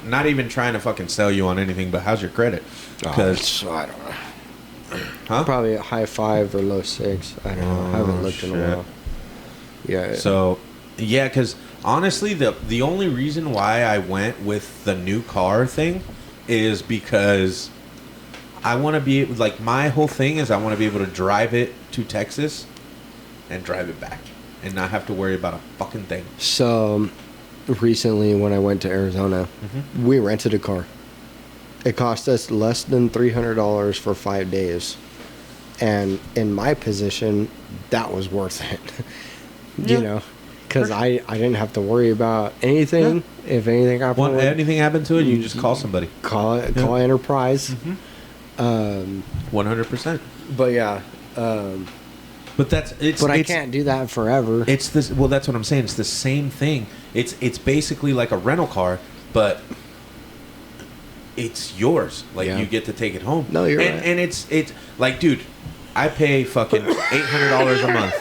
not even trying to fucking sell you on anything, but how's your credit? Because I don't know. Huh? Probably a high 5 or low 6. I don't know. I haven't looked in a while. Yeah. So, yeah, because honestly, the only reason why I went with the new car thing is because I want to be like, my whole thing is I want to be able to drive it to Texas and drive it back and not have to worry about a fucking thing. So, recently when I went to Arizona, we rented a car. It cost us less than $300 for 5 days. And in my position, that was worth it. You know, because I didn't have to worry about anything. Yeah. If anything happened, anything happened to it, you just call somebody. Call Enterprise. 100%. But yeah. But I can't do that forever. It's this. Well, that's what I'm saying. It's the same thing. It's basically like a rental car, but it's yours. Like you get to take it home. No, you're right. And it's like, dude, I pay fucking $800 a month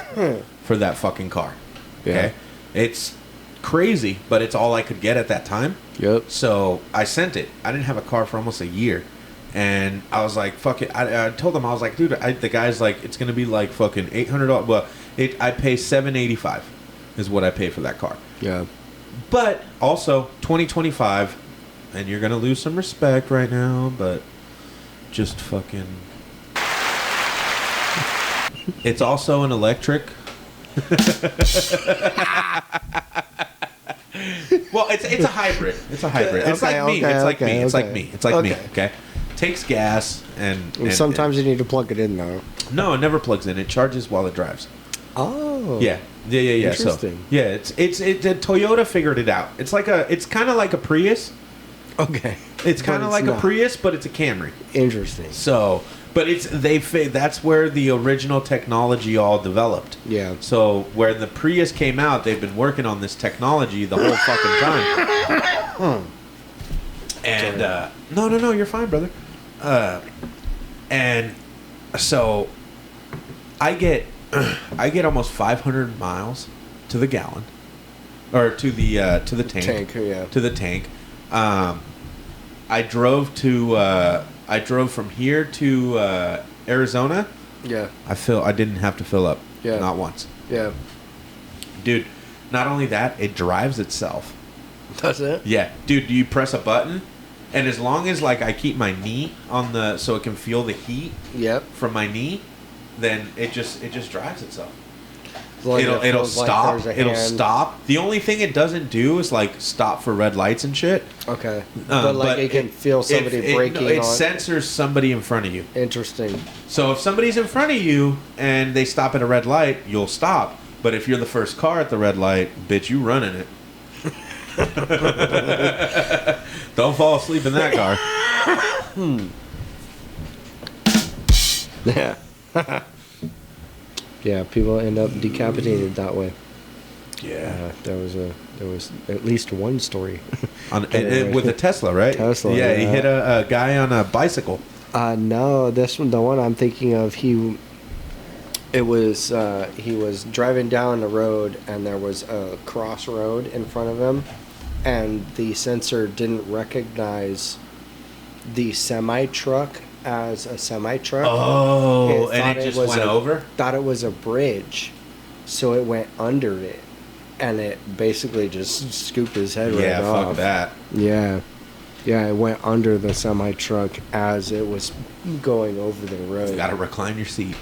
for that fucking car. Okay, it's crazy, but it's all I could get at that time. Yep. So I sent it. I didn't have a car for almost a year. And I was like, fuck it. I told him, I was like, dude, the guy's like, it's going to be like fucking $800. Well, I pay $785 is what I pay for that car. Yeah. But also 2025, and you're going to lose some respect right now, but just fucking. It's also an electric. Well, it's a hybrid. It's a hybrid. It's like me. It's like me. It's like me. It's like me. Okay. Takes gas and sometimes you need to plug it in though. No, it never plugs in. It charges while it drives. Oh. Yeah. Interesting. So, yeah, Toyota figured it out. It's kind of like a Prius. Okay. It's kind of like a Prius, but it's a Camry. Interesting. So, but that's where the original technology all developed. Yeah. So, when the Prius came out, they've been working on this technology the whole fucking time. And no, you're fine, brother. And so I get almost 500 miles to the gallon, or to the tank. To the tank. I drove from here to Arizona. Yeah. I didn't have to fill up. Yeah. Not once. Yeah. Dude, not only that, it drives itself. Does it? Yeah. Dude, you press a button, and as long as I keep my knee on so it can feel the heat from my knee, then it just drives itself. Like it'll stop. Like it'll stop. The only thing it doesn't do is stop for red lights and shit. Okay. But it can feel somebody braking. It censors somebody in front of you. Interesting. So if somebody's in front of you and they stop at a red light, you'll stop. But if you're the first car at the red light, bitch, you running it. Don't fall asleep in that car. Yeah. Yeah, people end up decapitated that way. Yeah. There was at least one story. With a Tesla, right? Tesla. Yeah, he hit a guy on a bicycle. No, the one I'm thinking of, he was driving down the road and there was a crossroad in front of him, and the sensor didn't recognize the semi truck as a semi truck. Oh, and it just went over? Thought it was a bridge, so it went under it, and it basically just scooped his head right off. Yeah, fuck that. Yeah. Yeah, it went under the semi-truck as it was going over the road. You gotta recline your seat.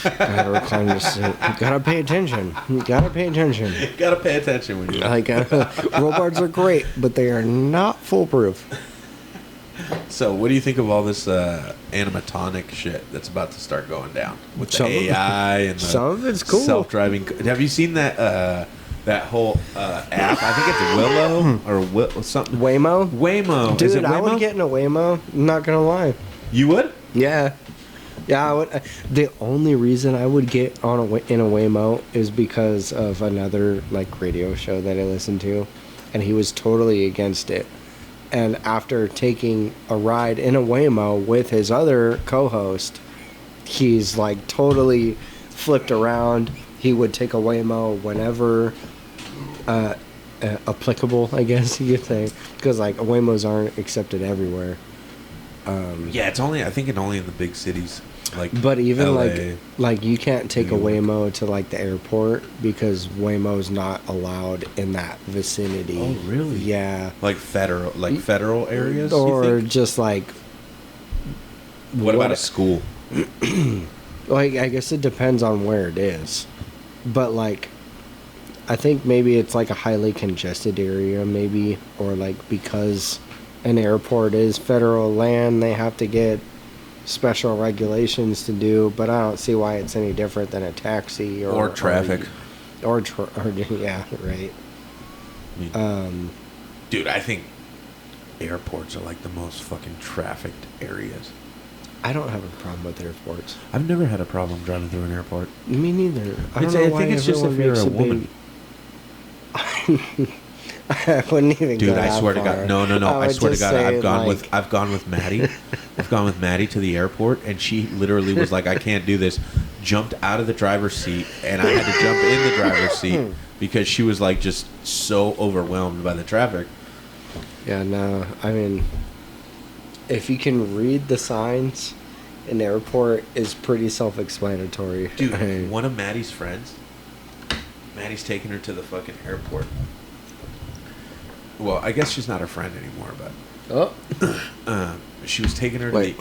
Gotta recline your seat. You gotta pay attention. You gotta pay attention. Gotta pay attention when you... Roll bars are great, but they are not foolproof. So, what do you think of all this animatronic shit that's about to start going down with the AI and the some of it's cool. Self-driving? Have you seen that whole app? I think it's Willow or something. Waymo. Dude, Is it Waymo? I would get in a Waymo. I'm not gonna lie. You would? Yeah. Yeah, I would. The only reason I would get in a Waymo is because of another radio show that I listened to, and he was totally against it. And after taking a ride in a Waymo with his other co-host, he's totally flipped around. He would take a Waymo whenever applicable, I guess you could say, because Waymos aren't accepted everywhere. Yeah, I think only in the big cities. But even LA, you can't take a Waymo to the airport because Waymo's not allowed in that vicinity. Oh, really? Yeah. Federal areas? Or just what about a school? I guess it depends on where it is. But I think maybe it's a highly congested area, maybe, or because an airport is federal land, they have to get special regulations to do, but I don't see why it's any different than a taxi or traffic. Yeah, right. Dude, I think airports are the most fucking trafficked areas. I don't have a problem with airports. I've never had a problem driving through an airport. Me neither. I think it's just if you're a woman. I wouldn't even. Dude, go I swear to God, no. I swear to God, I've gone with Maddie. I've gone with Maddie to the airport, and she literally was like, "I can't do this." Jumped out of the driver's seat, and I had to jump in the driver's seat because she was just so overwhelmed by the traffic. Yeah, no. I mean, if you can read the signs, an airport is pretty self-explanatory. Dude, one of Maddie's friends, Maddie's taking her to the fucking airport. Well, I guess she's not her friend anymore, but she was taking her to Wait.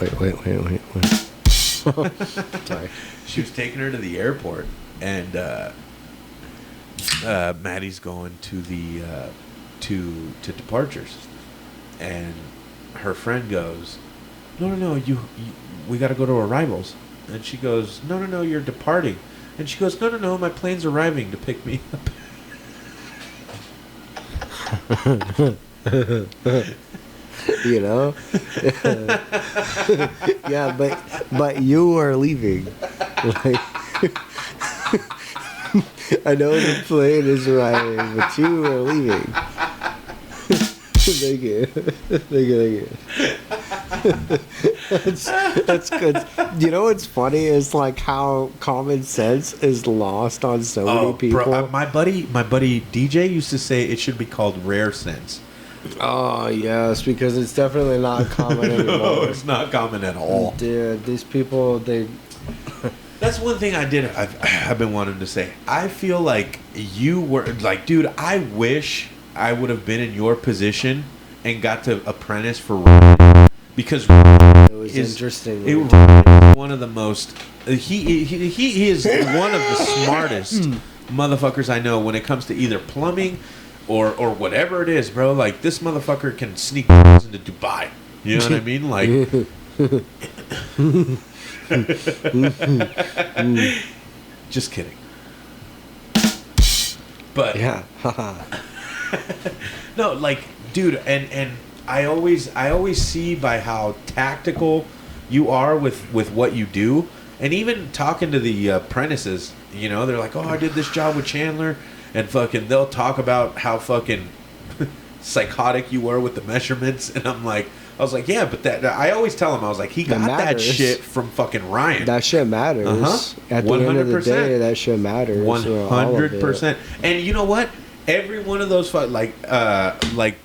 Sorry. She was taking her to the airport, and Maddie's going to the to departures, and her friend goes, no, you we got to go to arrivals, and she goes, no, you're departing, and she goes, no, my plane's arriving to pick me up. You know. Yeah, but you are leaving. Like, I know the plane is arriving, but you are leaving. Thank you. That's good. You know what's funny is like how common sense is lost on so many people. Bro, my buddy DJ used to say it should be called rare sense. Oh yes, because it's definitely not common anymore. No, it's not common at all. Dude, these people, they... That's one thing I've been wanting to say. I feel like you were like, dude, I wish I would have been in your position and got to apprentice for Ryan, because It was interesting. It was one of the most. He is one of the smartest motherfuckers I know when it comes to either plumbing or whatever it is, bro. Like, this motherfucker can sneak into Dubai. You know what I mean? Like, just kidding. But yeah, no, like, dude, and I always see by how tactical you are with what you do, and even talking to the apprentices, you know, they're like, oh, I did this job with Chandler, and fucking they'll talk about how fucking psychotic you were with the measurements, and I was like, yeah, but that I always tell him, I was like, he got that shit from fucking Ryan. That shit matters. At the 100%. End of the day, that shit matters. 100%. And you know what? Every one of those like the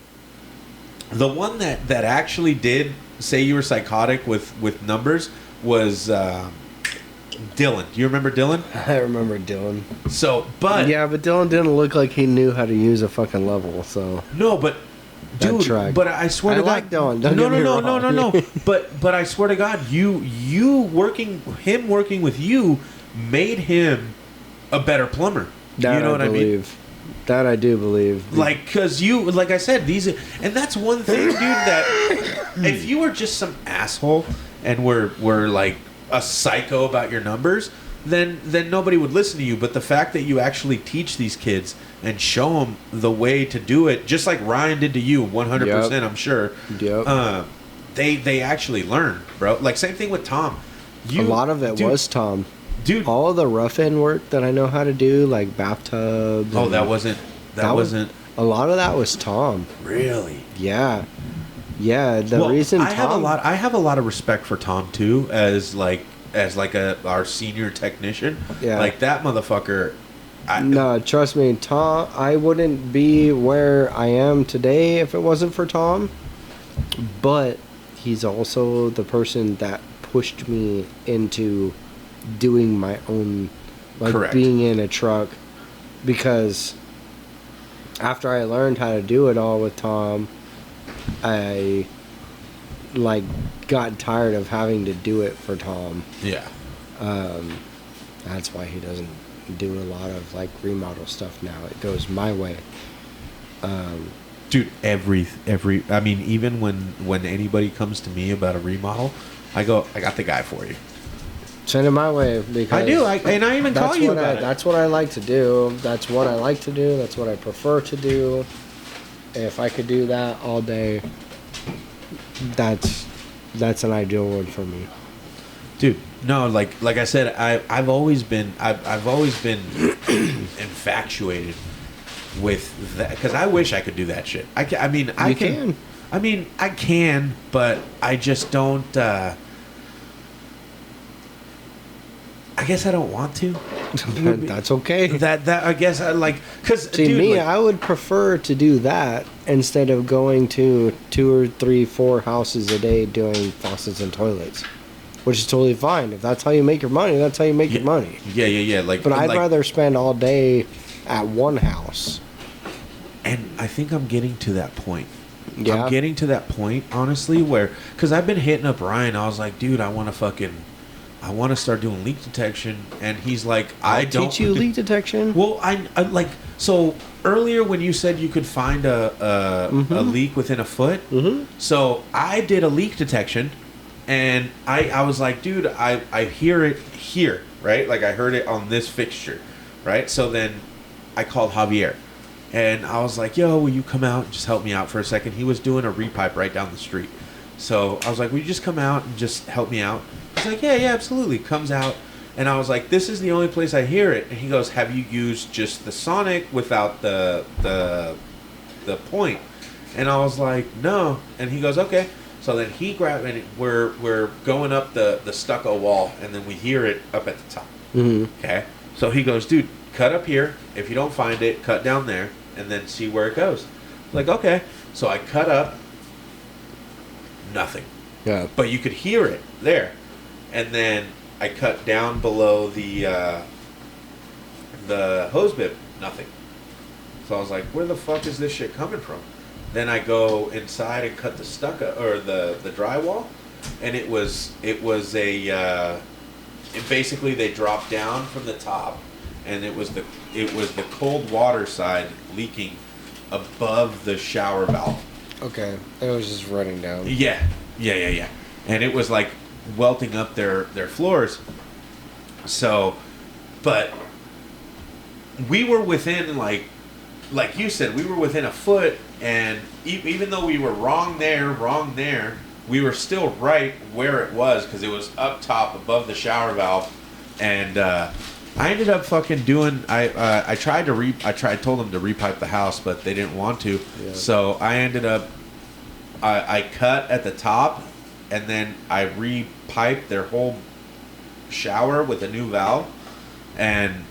one that actually did say you were psychotic with numbers was Dylan. Do you remember Dylan? I remember Dylan. So, but Dylan didn't look like he knew how to use a fucking level. So no, but dude, but I swear to God, like Dylan. No. but I swear to God, you working with you made him a better plumber. That you know what I mean? That I do believe. Like, cause you, like I said, and that's one thing, dude. That if you were just some asshole and were like a psycho about your numbers, then nobody would listen to you. But the fact that you actually teach these kids and show them the way to do it, just like Ryan did to you, 100%, I'm sure. Yep. They actually learn, bro. Like, same thing with Tom. A lot of it was Tom. Dude, all of the rough end work that I know how to do, like bathtubs. Oh, that wasn't. A lot of that was Tom. Really? Yeah. The reason I have a lot of respect for Tom too, as our senior technician. Yeah. Like, that motherfucker. No, trust me, Tom. I wouldn't be where I am today if it wasn't for Tom. But he's also the person that pushed me into doing my own, like, correct, being in a truck, because after I learned how to do it all with Tom, I got tired of having to do it for Tom. Yeah. That's why he doesn't do a lot of remodel stuff now. It goes my way. Dude, every I mean, even when anybody comes to me about a remodel, I go, I got the guy for you. Send it my way, because I do, and I even call you about it. That's what I like to do. That's what I like to do. That's what I prefer to do. If I could do that all day, that's an ideal one for me. Dude, no, like I said, I've always been infatuated with that, because I wish I could do that shit. I can. I mean, I can, but I just don't. I guess I don't want to. That's okay. That I guess I because to me, I would prefer to do that instead of going to 2 or 3, 4 houses a day doing faucets and toilets, which is totally fine. If that's how you make your money, that's how you make your money. Yeah. But I'd rather spend all day at one house. And I think I'm getting to that point. Yeah. I'm getting to that point, honestly, where, because I've been hitting up Ryan. I was like, dude, I want to I want to start doing leak detection. And he's like, I don't teach you leak detection. Well, I like, so earlier when you said you could find a leak within a foot, so I did a leak detection, and I was like, dude, I hear it here, right? Like I heard it on this fixture, right? So then I called Javier, and I was like, yo, will you come out and just help me out for a second? He was doing a repipe right down the street. So I was like, will you just come out and just help me out? He's like, yeah, absolutely. Comes out. And I was like, this is the only place I hear it. And he goes, have you used just the sonic without the point? And I was like, no. And he goes, okay. So then he grabbed, and we're going up the stucco wall, and then we hear it up at the top. Okay. So he goes, dude, cut up here. If you don't find it, cut down there, and then see where it goes. Like, okay. So I cut up. Nothing. Yeah. But you could hear it there. And then I cut down below the hose bib. Nothing. So I was like, where the fuck is this shit coming from? Then I go inside and cut the stucco or the drywall, and it was basically they dropped down from the top, and it was the cold water side leaking above the shower valve. Okay, it was just running down. Yeah, and it was like welting up their floors. So, but we were within like you said, we were within a foot, and even though we were wrong there, we were still right where it was because it was up top above the shower valve, and I ended up fucking doing. I told them to repipe the house, but they didn't want to. Yeah. So I ended up. I cut at the top, and then I repiped their whole shower with a new valve, and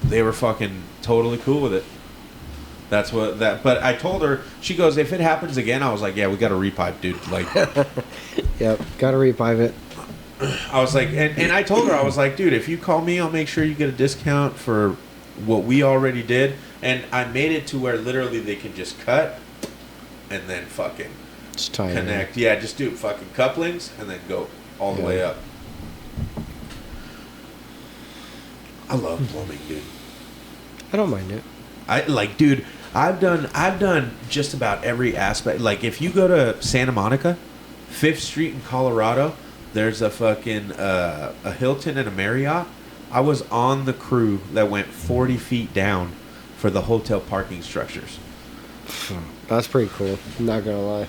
they were fucking totally cool with it. That's what that. But I told her. She goes, if it happens again, I was like, yeah, we got to repipe, dude. Like, yep, got to repipe it. I was like, and I told her, I was like, dude, if you call me, I'll make sure you get a discount for what we already did. And I made it to where literally they can just cut and then fucking just tie connect. Yeah, just do fucking couplings and then go all the way up. I love plumbing, dude. I don't mind it. Dude, I've done just about every aspect. Like, if you go to Santa Monica, 5th Street in Colorado, there's a fucking a Hilton and a Marriott. I was on the crew that went 40 feet down for the hotel parking structures. That's pretty cool. I'm not gonna lie.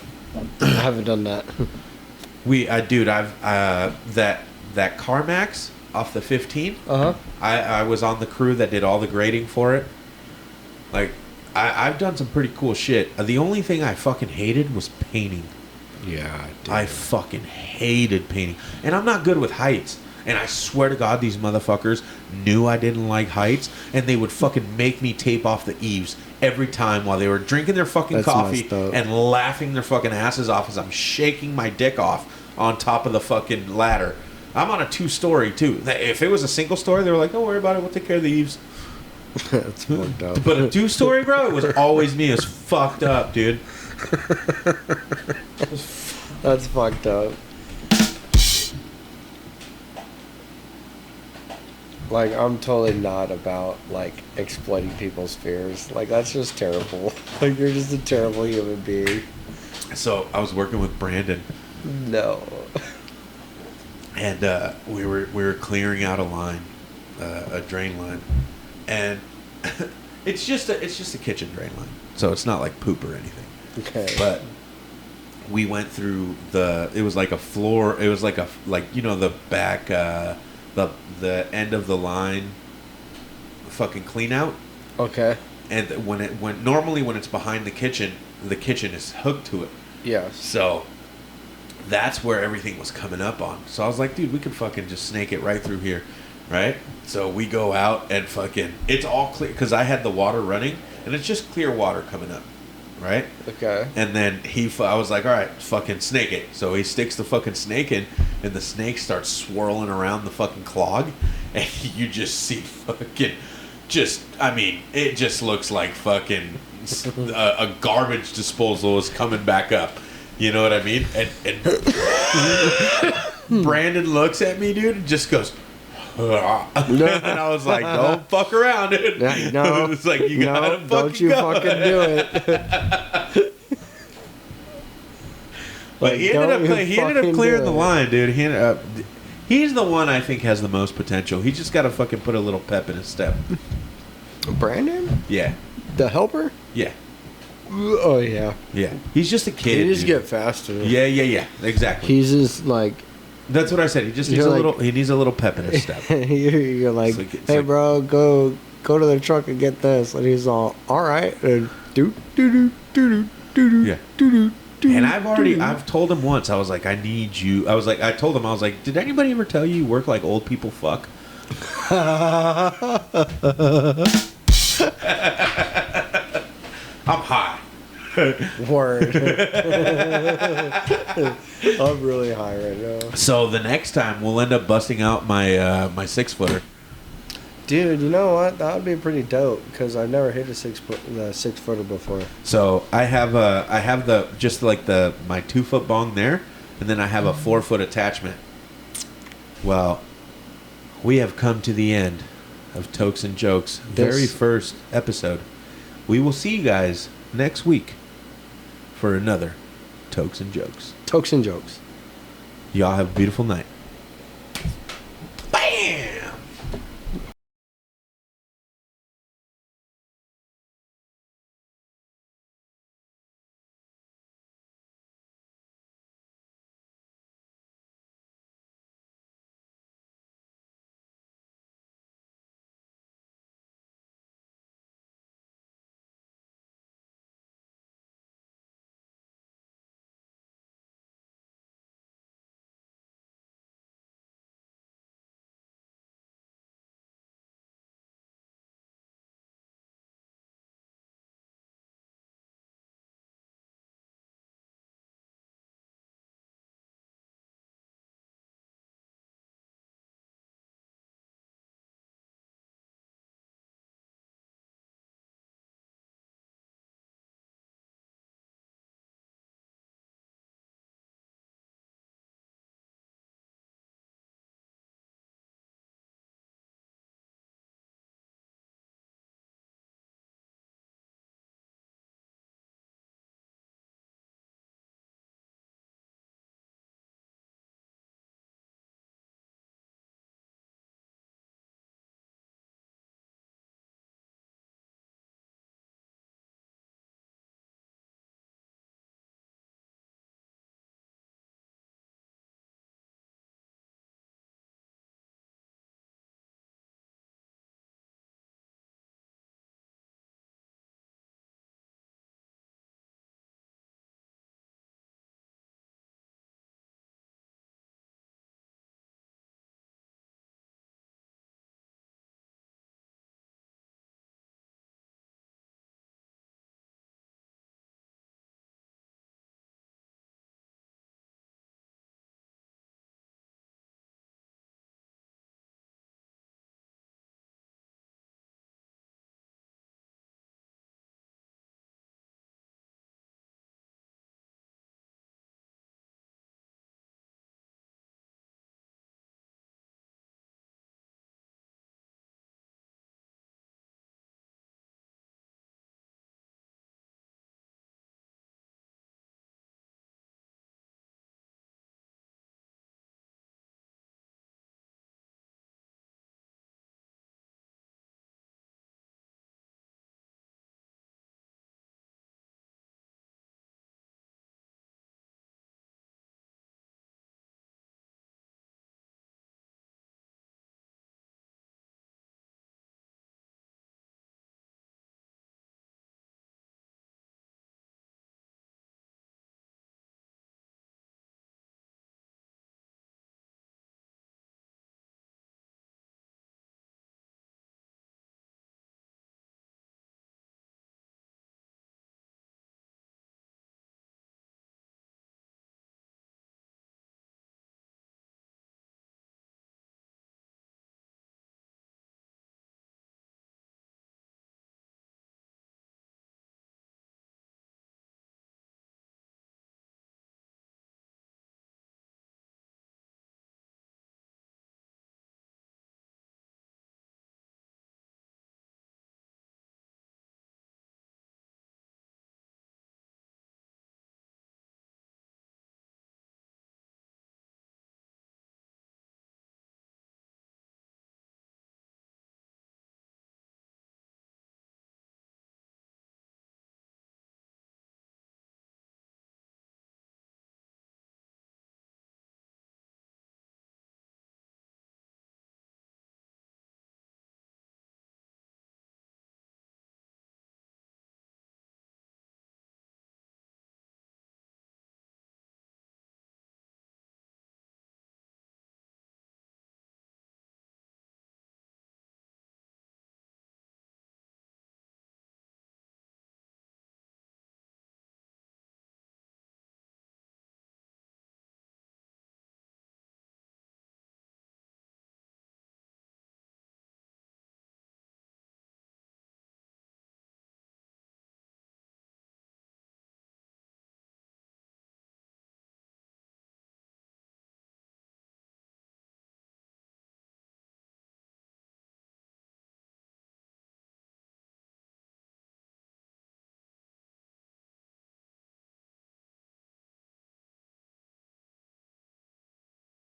I haven't done that. I've that CarMax off the 15. I was on the crew that did all the grading for it. Like, I've done some pretty cool shit. The only thing I fucking hated was painting. Yeah, I fucking hated painting. And I'm not good with heights. And I swear to God, these motherfuckers knew I didn't like heights, and they would fucking make me tape off the eaves every time while they were drinking their fucking coffee and laughing their fucking asses off as I'm shaking my dick off on top of the fucking ladder. I'm on a 2-story, too. If it was a single story, they were like, don't worry about it, we'll take care of the eaves. That's fucked up. But a 2-story, bro, it was always me. It was fucked up, dude. That's fucked up. Like, I'm totally not about, like, exploiting people's fears. Like, that's just terrible. Like, you're just a terrible human being. So, I was working with Brandon. No. And we were clearing out a line, a drain line. And it's just a kitchen drain line. So, it's not like poop or anything. Okay. But we went through it was like a floor, it was like the back, the end of the line fucking clean out. Okay. And normally when it's behind the kitchen is hooked to it. Yeah. So that's where everything was coming up on. So I was like, dude, we could fucking just snake it right through here, right? So we go out and fucking, it's all clear, because I had the water running, and it's just clear water coming up, right? Okay. And then I was like, all right, fucking snake it. So he sticks the fucking snake in, and the snake starts swirling around the fucking clog, and you just see fucking, it just looks like fucking a garbage disposal is coming back up. You know what I mean? And Brandon looks at me, dude, and just goes. And I was like, "Don't fuck around, dude." No, it's like you gotta fucking don't you go. fucking do it. But he ended up clearing the line, dude. He's the one I think has the most potential. He just got to fucking put a little pep in his step. Brandon? Yeah. The helper? Yeah. Oh, yeah. Yeah. He's just a kid. He just dude. get faster. Yeah. Exactly. He's just like... That's what I said. He just needs he needs a little pep in his step. You're like, hey, bro, go to the truck and get this. And he's all right. And yeah. And I've told him once, I was like, I need you. I told him, did anybody ever tell you you work like old people fuck? I'm high. Word. I'm really high right now. So the next time we'll end up busting out my my 6-footer. Dude, you know what? That would be pretty dope because I've never hit a 6-footer before. So I have my 2-foot bong there, and then I have a 4-foot attachment. Well, we have come to the end of Tokes and Jokes, very first episode. We will see you guys next week for another Tokes and Jokes. Tokes and Jokes. Y'all have a beautiful night.